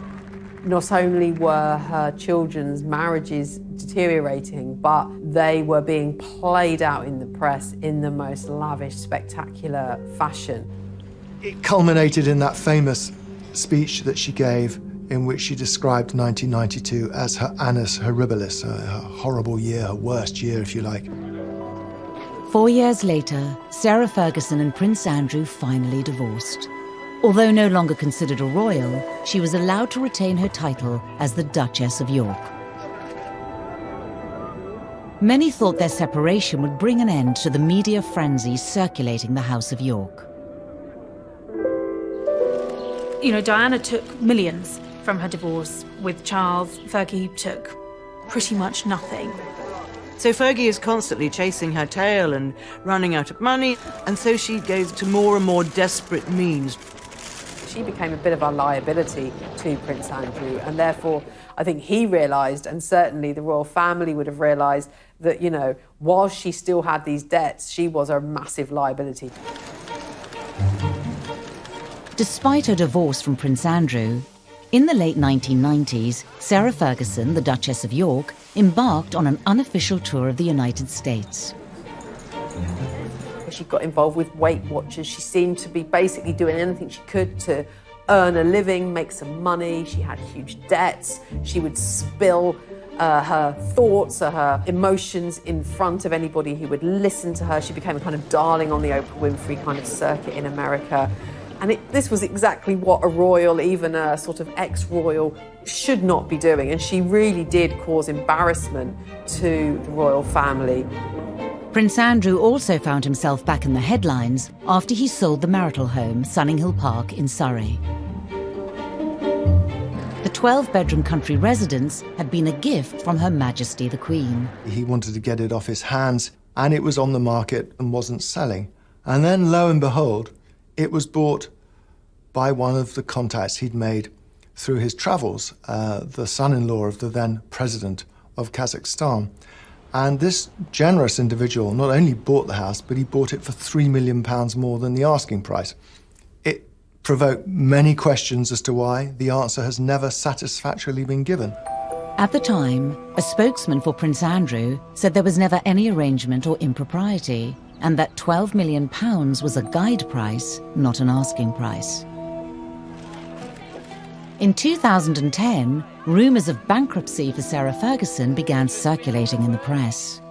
Not only were her children's marriages deteriorating, but they were being played out in the press in the most lavish, spectacular fashion. It culminated in that famous speech that she gave in which she described 1992 as her annus horribilis, her horrible year, her worst year, if you like. 4 years later, Sarah Ferguson and Prince Andrew finally divorced. Although no longer considered a royal, she was allowed to retain her title as the Duchess of York. Many thought their separation would bring an end to the media frenzy circulating the House of York. You know, Diana took millions from her divorce with Charles. Fergie took pretty much nothing. So Fergie is constantly chasing her tail and running out of money, and so she goes to more and more desperate means she became a bit of a liability to Prince Andrew, and therefore I think he realised, and certainly the royal family would have realised, that, you know, while she still had these debts, she was a massive liability. Despite her divorce from Prince Andrew, in the late 1990s, Sarah Ferguson, the Duchess of York, embarked on an unofficial tour of the United States. She got involved with Weight Watchers. She seemed to be basically doing anything she could to earn a living, make some money. She had huge debts. She would spill her thoughts or her emotions in front of anybody who would listen to her. She became a kind of darling on the Oprah Winfrey kind of circuit in America. And this was exactly what a royal, even a sort of ex-royal, should not be doing. And she really did cause embarrassment to the royal family. Prince Andrew also found himself back in the headlines after he sold the marital home, Sunninghill Park in Surrey. The 12-bedroom country residence had been a gift from Her Majesty the Queen. He wanted to get it off his hands, and it was on the market and wasn't selling. And then, lo and behold, it was bought by one of the contacts he'd made through his travels, the son-in-law of the then president of Kazakhstan. And this generous individual not only bought the house, but he bought it for £3 million more than the asking price. It provoked many questions as to why. The answer has never satisfactorily been given. At the time, a spokesman for Prince Andrew said there was never any arrangement or impropriety, and that £12 million was a guide price, not an asking price. In 2010, rumours of bankruptcy for Sarah Ferguson began circulating in the press.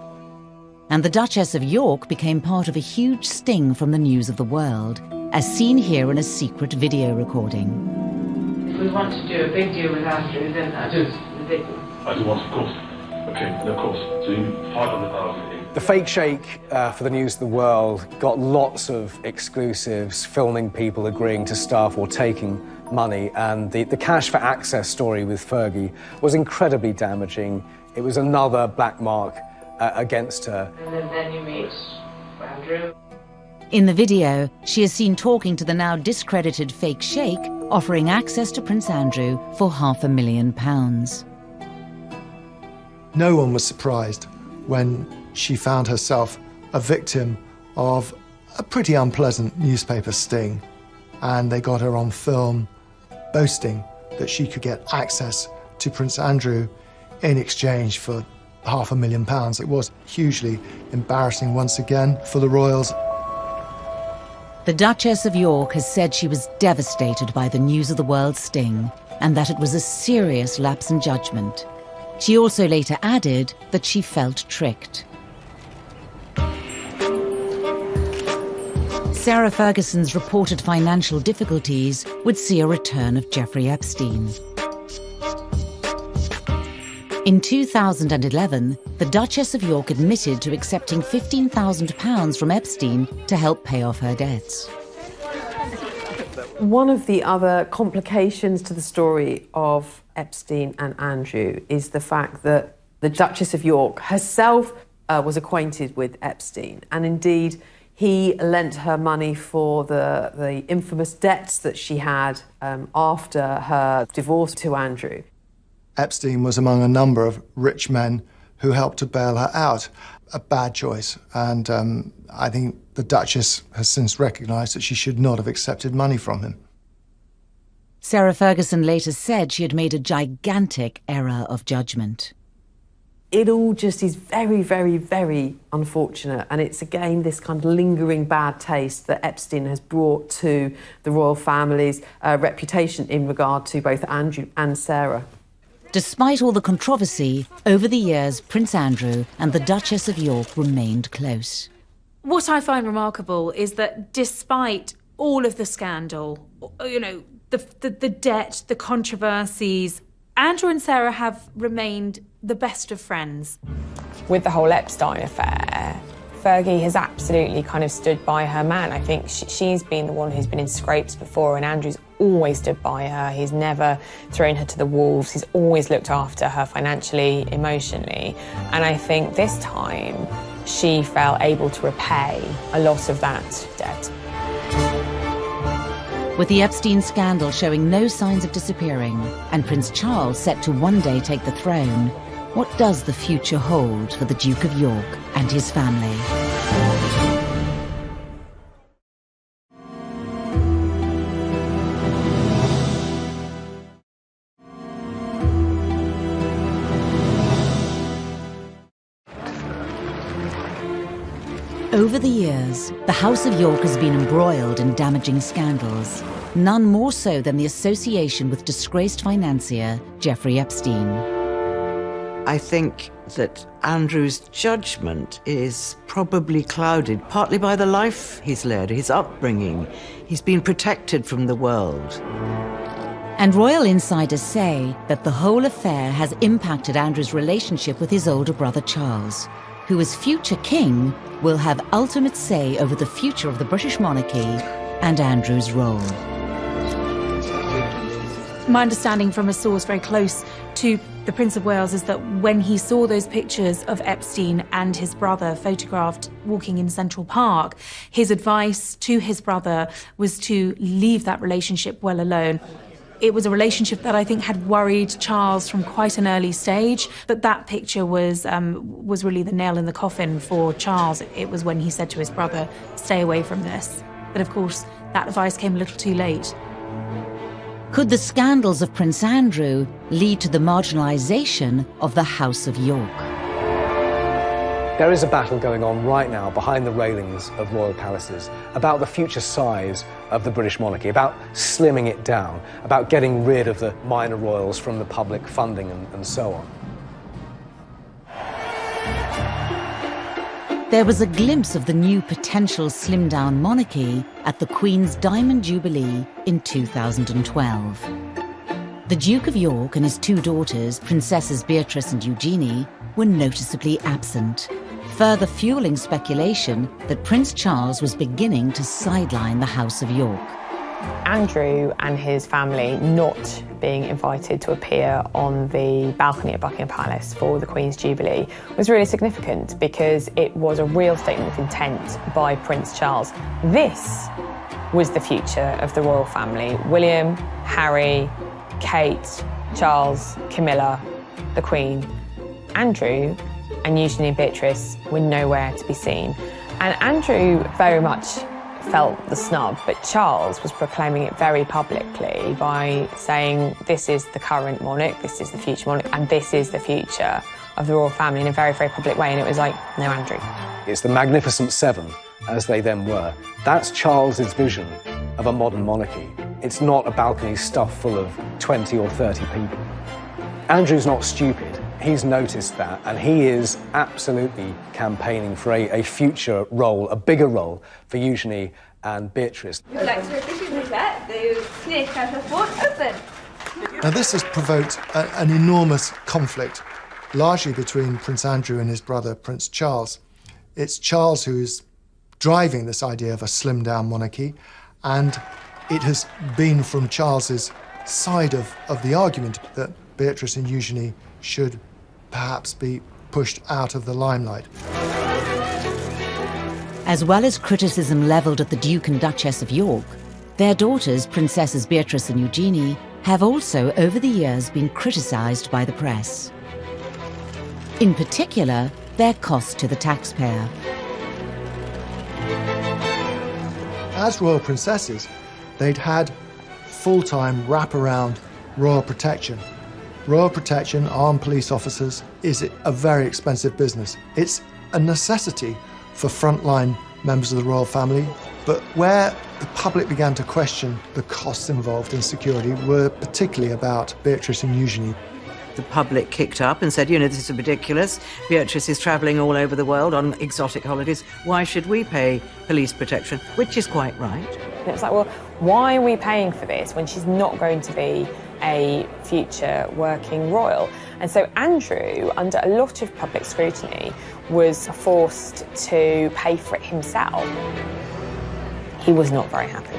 And the Duchess of York became part of a huge sting from the news of the world, as seen here in a secret video recording. If we want to do a big deal with Andrew, then that is ridiculous. I do want, of course. Okay, of course. So you 500,000. The fake shake for the news of the world got lots of exclusives, filming people agreeing to stuff or taking money, and the cash for access story with Fergie was incredibly damaging. It was another black mark against her. And then you meet Andrew. In the video, she is seen talking to the now discredited fake sheikh, offering access to Prince Andrew for £500,000. No one was surprised when she found herself a victim of a pretty unpleasant newspaper sting, and they got her on film boasting that she could get access to Prince Andrew in exchange for £500,000. It was hugely embarrassing once again for the royals. The Duchess of York has said she was devastated by the news of the world sting, and that it was a serious lapse in judgment. She also later added that she felt tricked. Sarah Ferguson's reported financial difficulties would see a return of Jeffrey Epstein. In 2011, the Duchess of York admitted to accepting £15,000 from Epstein to help pay off her debts. One of the other complications to the story of Epstein and Andrew is the fact that the Duchess of York herself was acquainted with Epstein, and indeed he lent her money for the infamous debts that she had after her divorce to Andrew. Epstein was among a number of rich men who helped to bail her out. A bad choice, and I think the Duchess has since recognised that she should not have accepted money from him. Sarah Ferguson later said she had made a gigantic error of judgment. It all just is very, very, very unfortunate, and it's again this kind of lingering bad taste that Epstein has brought to the royal family's reputation in regard to both Andrew and Sarah. Despite all the controversy, over the years, Prince Andrew and the Duchess of York remained close. What I find remarkable is that despite all of the scandal, you know, the debt, the controversies, Andrew and Sarah have remained the best of friends. With the whole Epstein affair, Fergie has absolutely kind of stood by her man. I think she's been the one who's been in scrapes before, and Andrew's always stood by her. He's never thrown her to the wolves. He's always looked after her financially, emotionally. And I think this time she felt able to repay a lot of that debt. With the Epstein scandal showing no signs of disappearing, and Prince Charles set to one day take the throne, what does the future hold for the Duke of York and his family? Over the years, the House of York has been embroiled in damaging scandals, none more so than the association with disgraced financier Jeffrey Epstein. I think that Andrew's judgment is probably clouded partly by the life he's led, his upbringing. He's been protected from the world. And royal insiders say that the whole affair has impacted Andrew's relationship with his older brother Charles, who as future king will have ultimate say over the future of the British monarchy and Andrew's role. My understanding from a source very close to the Prince of Wales is that when he saw those pictures of Epstein and his brother photographed walking in Central Park, his advice to his brother was to leave that relationship well alone. It was a relationship that I think had worried Charles from quite an early stage, but that picture was really the nail in the coffin for Charles. It was when he said to his brother, stay away from this. But of course, that advice came a little too late. Could the scandals of Prince Andrew lead to the marginalisation of the House of York? There is a battle going on right now behind the railings of royal palaces about the future size of the British monarchy, about slimming it down, about getting rid of the minor royals from the public funding and so on. There was a glimpse of the new potential slimmed-down monarchy at the Queen's Diamond Jubilee in 2012. The Duke of York and his two daughters, Princesses Beatrice and Eugenie, were noticeably absent, further fueling speculation that Prince Charles was beginning to sideline the House of York. Andrew and his family not being invited to appear on the balcony at Buckingham Palace for the Queen's Jubilee was really significant because it was a real statement of intent by Prince Charles. This was the future of the royal family. William, Harry, Kate, Charles, Camilla, the Queen. Andrew and Eugenie and Beatrice were nowhere to be seen. And Andrew very much felt the snub, but Charles was proclaiming it very publicly by saying this is the current monarch, this is the future monarch, and this is the future of the royal family in a very, very public way. And it was like, no, Andrew. It's the Magnificent Seven, as they then were. That's Charles's vision of a modern monarchy. It's not a balcony stuffed full of 20 or 30 people. Andrew's not stupid. He's noticed that, and he is absolutely campaigning for a future role, a bigger role for Eugenie and Beatrice. Would you like to officially let the snake has a fort open? Now this has provoked an enormous conflict, largely between Prince Andrew and his brother Prince Charles. It's Charles who is driving this idea of a slimmed-down monarchy, and it has been from Charles's side of the argument that Beatrice and Eugenie should perhaps be pushed out of the limelight. As well as criticism levelled at the Duke and Duchess of York, their daughters, Princesses Beatrice and Eugenie, have also over the years been criticised by the press. In particular, their cost to the taxpayer. As royal princesses, they'd had full-time wraparound royal protection. Royal protection, armed police officers, is a very expensive business. It's a necessity for frontline members of the royal family, but where the public began to question the costs involved in security were particularly about Beatrice and Eugenie. The public kicked up and said, you know, this is ridiculous. Beatrice is travelling all over the world on exotic holidays. Why should we pay police protection? Which is quite right. And it's like, well, why are we paying for this when she's not going to be a future working royal? And so Andrew, under a lot of public scrutiny, was forced to pay for it himself. He was not very happy.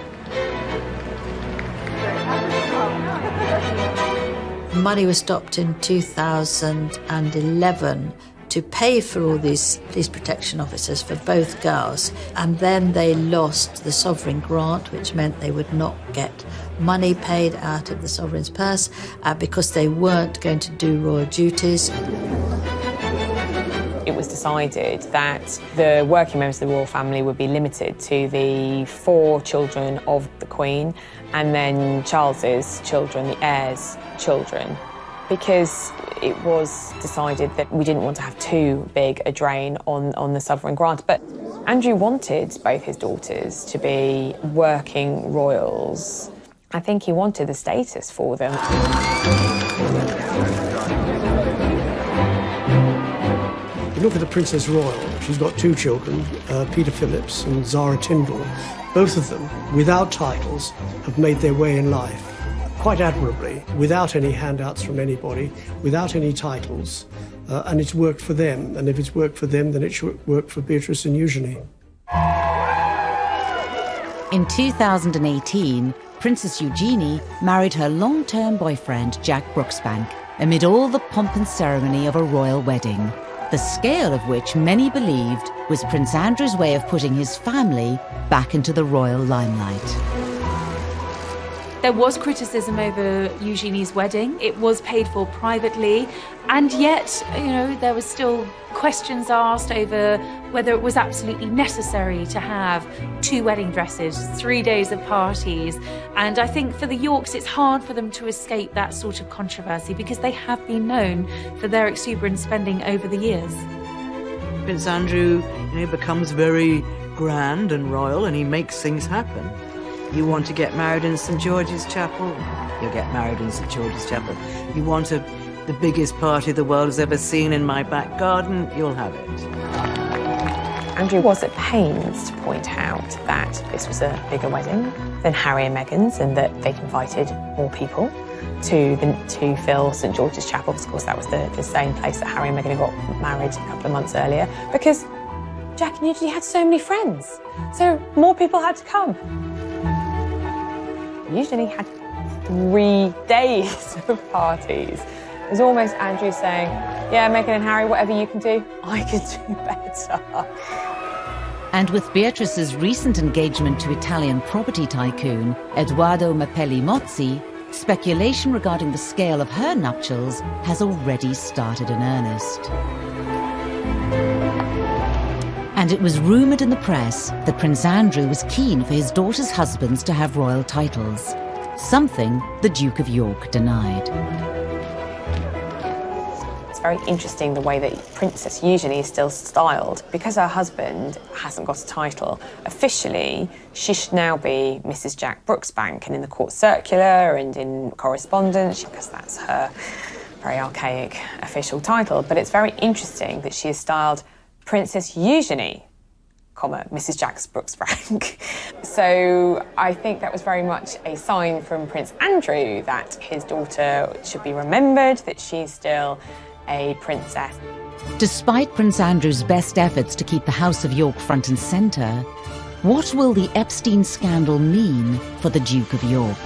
Money was stopped in 2011 to pay for all these police protection officers for both girls, and then they lost the sovereign grant, which meant they would not get money paid out of the sovereign's purse because they weren't going to do royal duties. It was decided that the working members of the royal family would be limited to the 4 children of the Queen and then Charles's children, the heirs' children, because it was decided that we didn't want to have too big a drain on the sovereign grant. But Andrew wanted both his daughters to be working royals. I think he wanted the status for them. You look at the Princess Royal, she's got 2 children, Peter Phillips and Zara Tindall. Both of them, without titles, have made their way in life quite admirably, without any handouts from anybody, without any titles, and it's worked for them. And if it's worked for them, then it should work for Beatrice and Eugenie. In 2018, Princess Eugenie married her long-term boyfriend, Jack Brooksbank, amid all the pomp and ceremony of a royal wedding, the scale of which many believed was Prince Andrew's way of putting his family back into the royal limelight. There was criticism over Eugenie's wedding. It was paid for privately, and yet, there was still questions asked over whether it was absolutely necessary to have 2 wedding dresses, 3 days of parties. And I think for the Yorks, it's hard for them to escape that sort of controversy because they have been known for their exuberant spending over the years. Prince Andrew, becomes very grand and royal, and he makes things happen. You want to get married in St. George's Chapel? You'll get married in St. George's Chapel. You want the biggest party the world has ever seen in my back garden? You'll have it. Andrew was at pains to point out that this was a bigger wedding than Harry and Meghan's and that they'd invited more people to fill St. George's Chapel. Of course, that was the same place that Harry and Meghan got married a couple of months earlier, because Jack and Eugenie had so many friends, so more people had to come. Eugenie had 3 days of parties. It was almost Andrew saying, yeah, Meghan and Harry, whatever you can do, I can do better. And with Beatrice's recent engagement to Italian property tycoon Edoardo Mapelli Mozzi, speculation regarding the scale of her nuptials has already started in earnest. And it was rumoured in the press that Prince Andrew was keen for his daughter's husbands to have royal titles, something the Duke of York denied. It's very interesting the way that Princess Eugenie is still styled. Because her husband hasn't got a title, officially she should now be Mrs. Jack Brooksbank, and in the court circular and in correspondence, because that's her very archaic official title. But it's very interesting that she is styled Princess Eugenie, Mrs. Jack Brooksbank. So I think that was very much a sign from Prince Andrew that his daughter should be remembered, that she's still a princess. Despite Prince Andrew's best efforts to keep the House of York front and centre, what will the Epstein scandal mean for the Duke of York?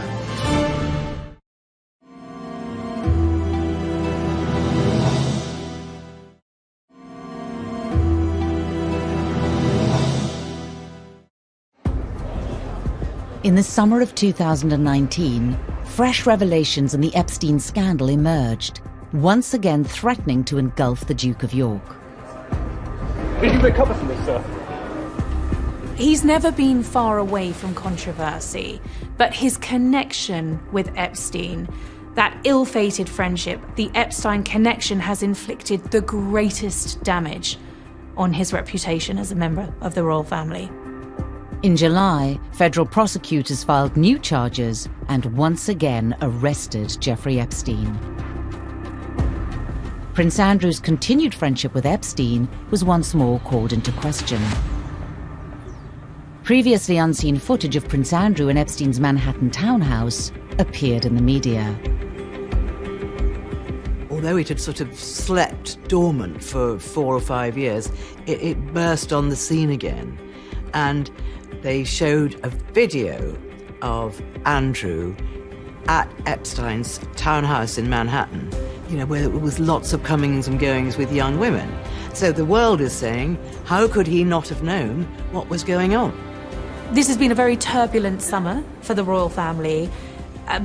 In the summer of 2019, fresh revelations in the Epstein scandal emerged, once again threatening to engulf the Duke of York. Did you recover from this, sir? He's never been far away from controversy, but his connection with Epstein, that ill-fated friendship, the Epstein connection, has inflicted the greatest damage on his reputation as a member of the royal family. In July, federal prosecutors filed new charges and once again arrested Jeffrey Epstein. Prince Andrew's continued friendship with Epstein was once more called into question. Previously unseen footage of Prince Andrew in Epstein's Manhattan townhouse appeared in the media. Although it had sort of slept dormant for 4 or 5 years, it burst on the scene again. And they showed a video of Andrew at Epstein's townhouse in Manhattan, where there was lots of comings and goings with young women. So the world is saying, how could he not have known what was going on? This has been a very turbulent summer for the royal family.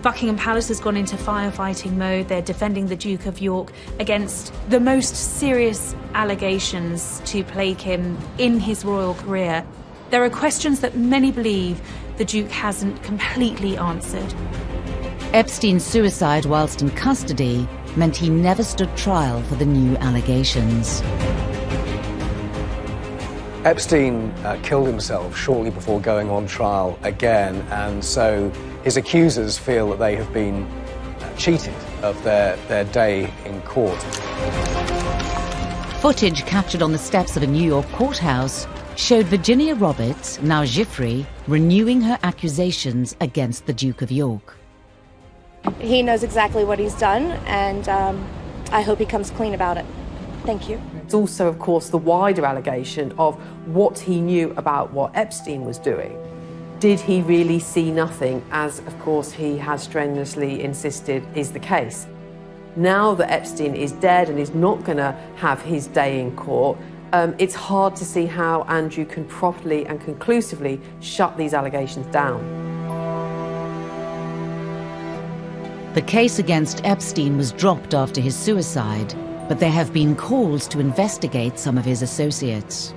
Buckingham Palace has gone into firefighting mode. They're defending the Duke of York against the most serious allegations to plague him in his royal career. There are questions that many believe the Duke hasn't completely answered. Epstein's suicide whilst in custody meant he never stood trial for the new allegations. Epstein killed himself shortly before going on trial again, and so his accusers feel that they have been cheated of their day in court. Footage captured on the steps of a New York courthouse showed Virginia Roberts, now Giuffre, renewing her accusations against the Duke of York. He knows exactly what he's done, and I hope he comes clean about it. Thank you. It's also, of course, the wider allegation of what he knew about what Epstein was doing. Did he really see nothing, as, of course, he has strenuously insisted is the case? Now that Epstein is dead and is not going to have his day in court, it's hard to see how Andrew can properly and conclusively shut these allegations down. The case against Epstein was dropped after his suicide, but there have been calls to investigate some of his associates.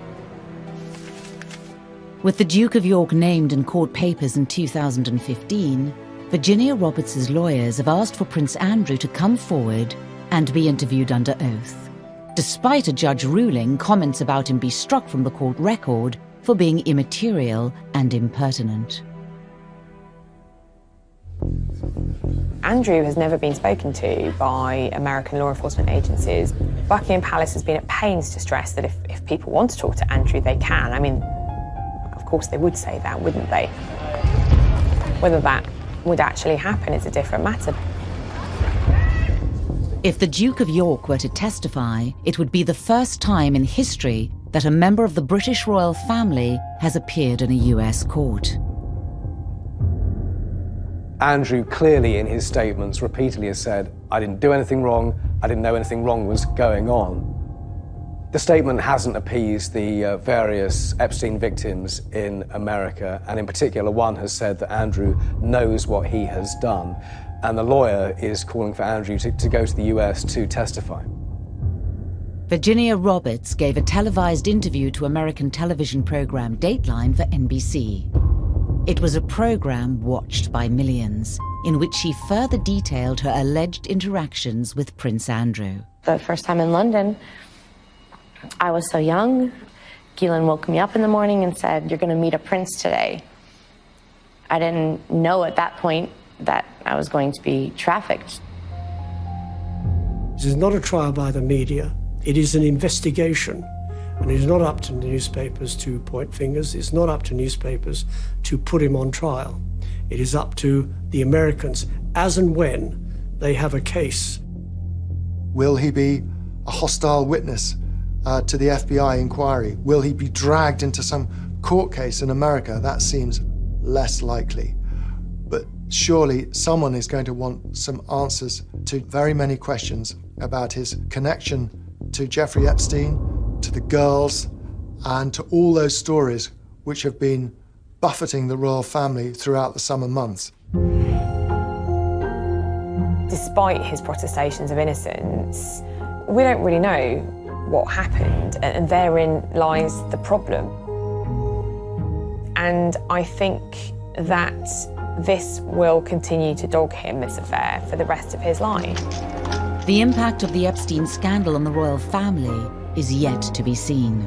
With the Duke of York named in court papers in 2015, Virginia Roberts' lawyers have asked for Prince Andrew to come forward and be interviewed under oath, despite a judge ruling comments about him be struck from the court record for being immaterial and impertinent. Andrew has never been spoken to by American law enforcement agencies. Buckingham Palace has been at pains to stress that if people want to talk to Andrew, they can. I mean, of course they would say that, wouldn't they? Whether that would actually happen is a different matter. If the Duke of York were to testify, it would be the first time in history that a member of the British royal family has appeared in a US court. Andrew clearly in his statements repeatedly has said, I didn't do anything wrong, I didn't know anything wrong was going on. The statement hasn't appeased the various Epstein victims in America, and in particular one has said that Andrew knows what he has done, and the lawyer is calling for Andrew to go to the US to testify. Virginia Roberts gave a televised interview to American television program Dateline for NBC. It was a program watched by millions, in which she further detailed her alleged interactions with Prince Andrew. The first time in London, I was so young. Keelan woke me up in the morning and said, "You're going to meet a prince today." I didn't know at that point that I was going to be trafficked. This is not a trial by the media. It is an investigation. And it is not up to newspapers to point fingers. It's not up to newspapers to put him on trial. It is up to the Americans, as and when they have a case. Will he be a hostile witness to the FBI inquiry? Will he be dragged into some court case in America? That seems less likely. But surely someone is going to want some answers to very many questions about his connection to Jeffrey Epstein, to the girls, and to all those stories which have been buffeting the royal family throughout the summer months. Despite his protestations of innocence, we don't really know what happened, and therein lies the problem. And I think that this will continue to dog him, this affair, for the rest of his life. The impact of the Epstein scandal on the royal family is yet to be seen.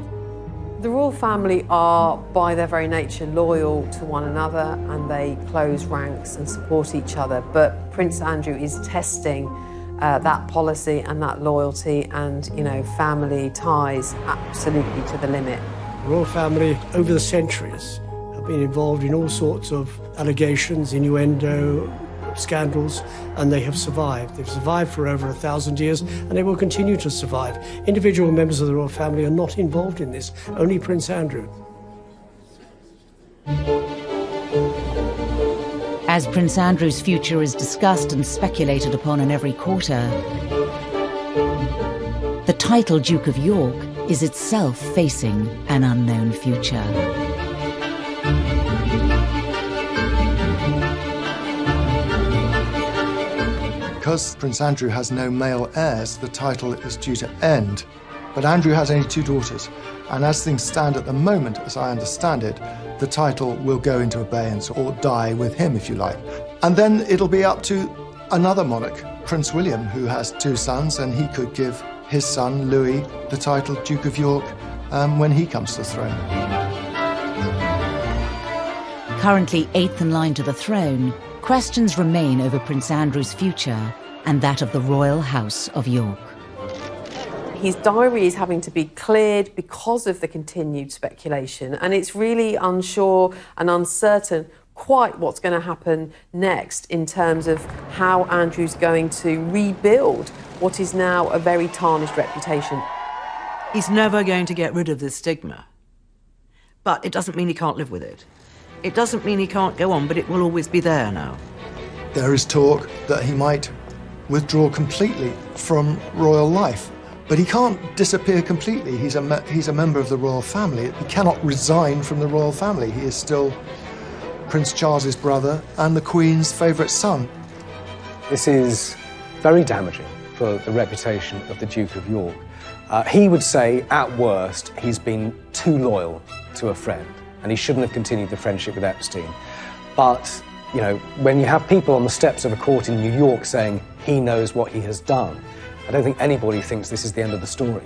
The royal family are, by their very nature, loyal to one another, and they close ranks and support each other. But Prince Andrew is testing that policy and that loyalty and, family ties absolutely to the limit. The royal family, over the centuries, have been involved in all sorts of allegations, innuendo, scandals, and they have survived. They've survived for over 1,000 years, and they will continue to survive. Individual members of the royal family are not involved in this, only Prince Andrew. As Prince Andrew's future is discussed and speculated upon in every quarter, the title Duke of York is itself facing an unknown future. Because Prince Andrew has no male heirs, the title is due to end. But Andrew has only 2 daughters, and as things stand at the moment, as I understand it, the title will go into abeyance or die with him, if you like. And then it'll be up to another monarch, Prince William, who has 2 sons, and he could give his son, Louis, the title Duke of York when he comes to the throne. Currently 8th in line to the throne, questions remain over Prince Andrew's future and that of the royal house of York. His diary is having to be cleared because of the continued speculation, and it's really unsure and uncertain quite what's going to happen next in terms of how Andrew's going to rebuild what is now a very tarnished reputation. He's never going to get rid of this stigma, but it doesn't mean he can't live with it. It doesn't mean he can't go on, but it will always be there now. There is talk that he might withdraw completely from royal life. But he can't disappear completely. He's a member of the royal family. He cannot resign from the royal family. He is still Prince Charles's brother and the Queen's favourite son. This is very damaging for the reputation of the Duke of York. He would say, at worst, he's been too loyal to a friend, and he shouldn't have continued the friendship with Epstein. But, you know, when you have people on the steps of a court in New York saying he knows what he has done, I don't think anybody thinks this is the end of the story.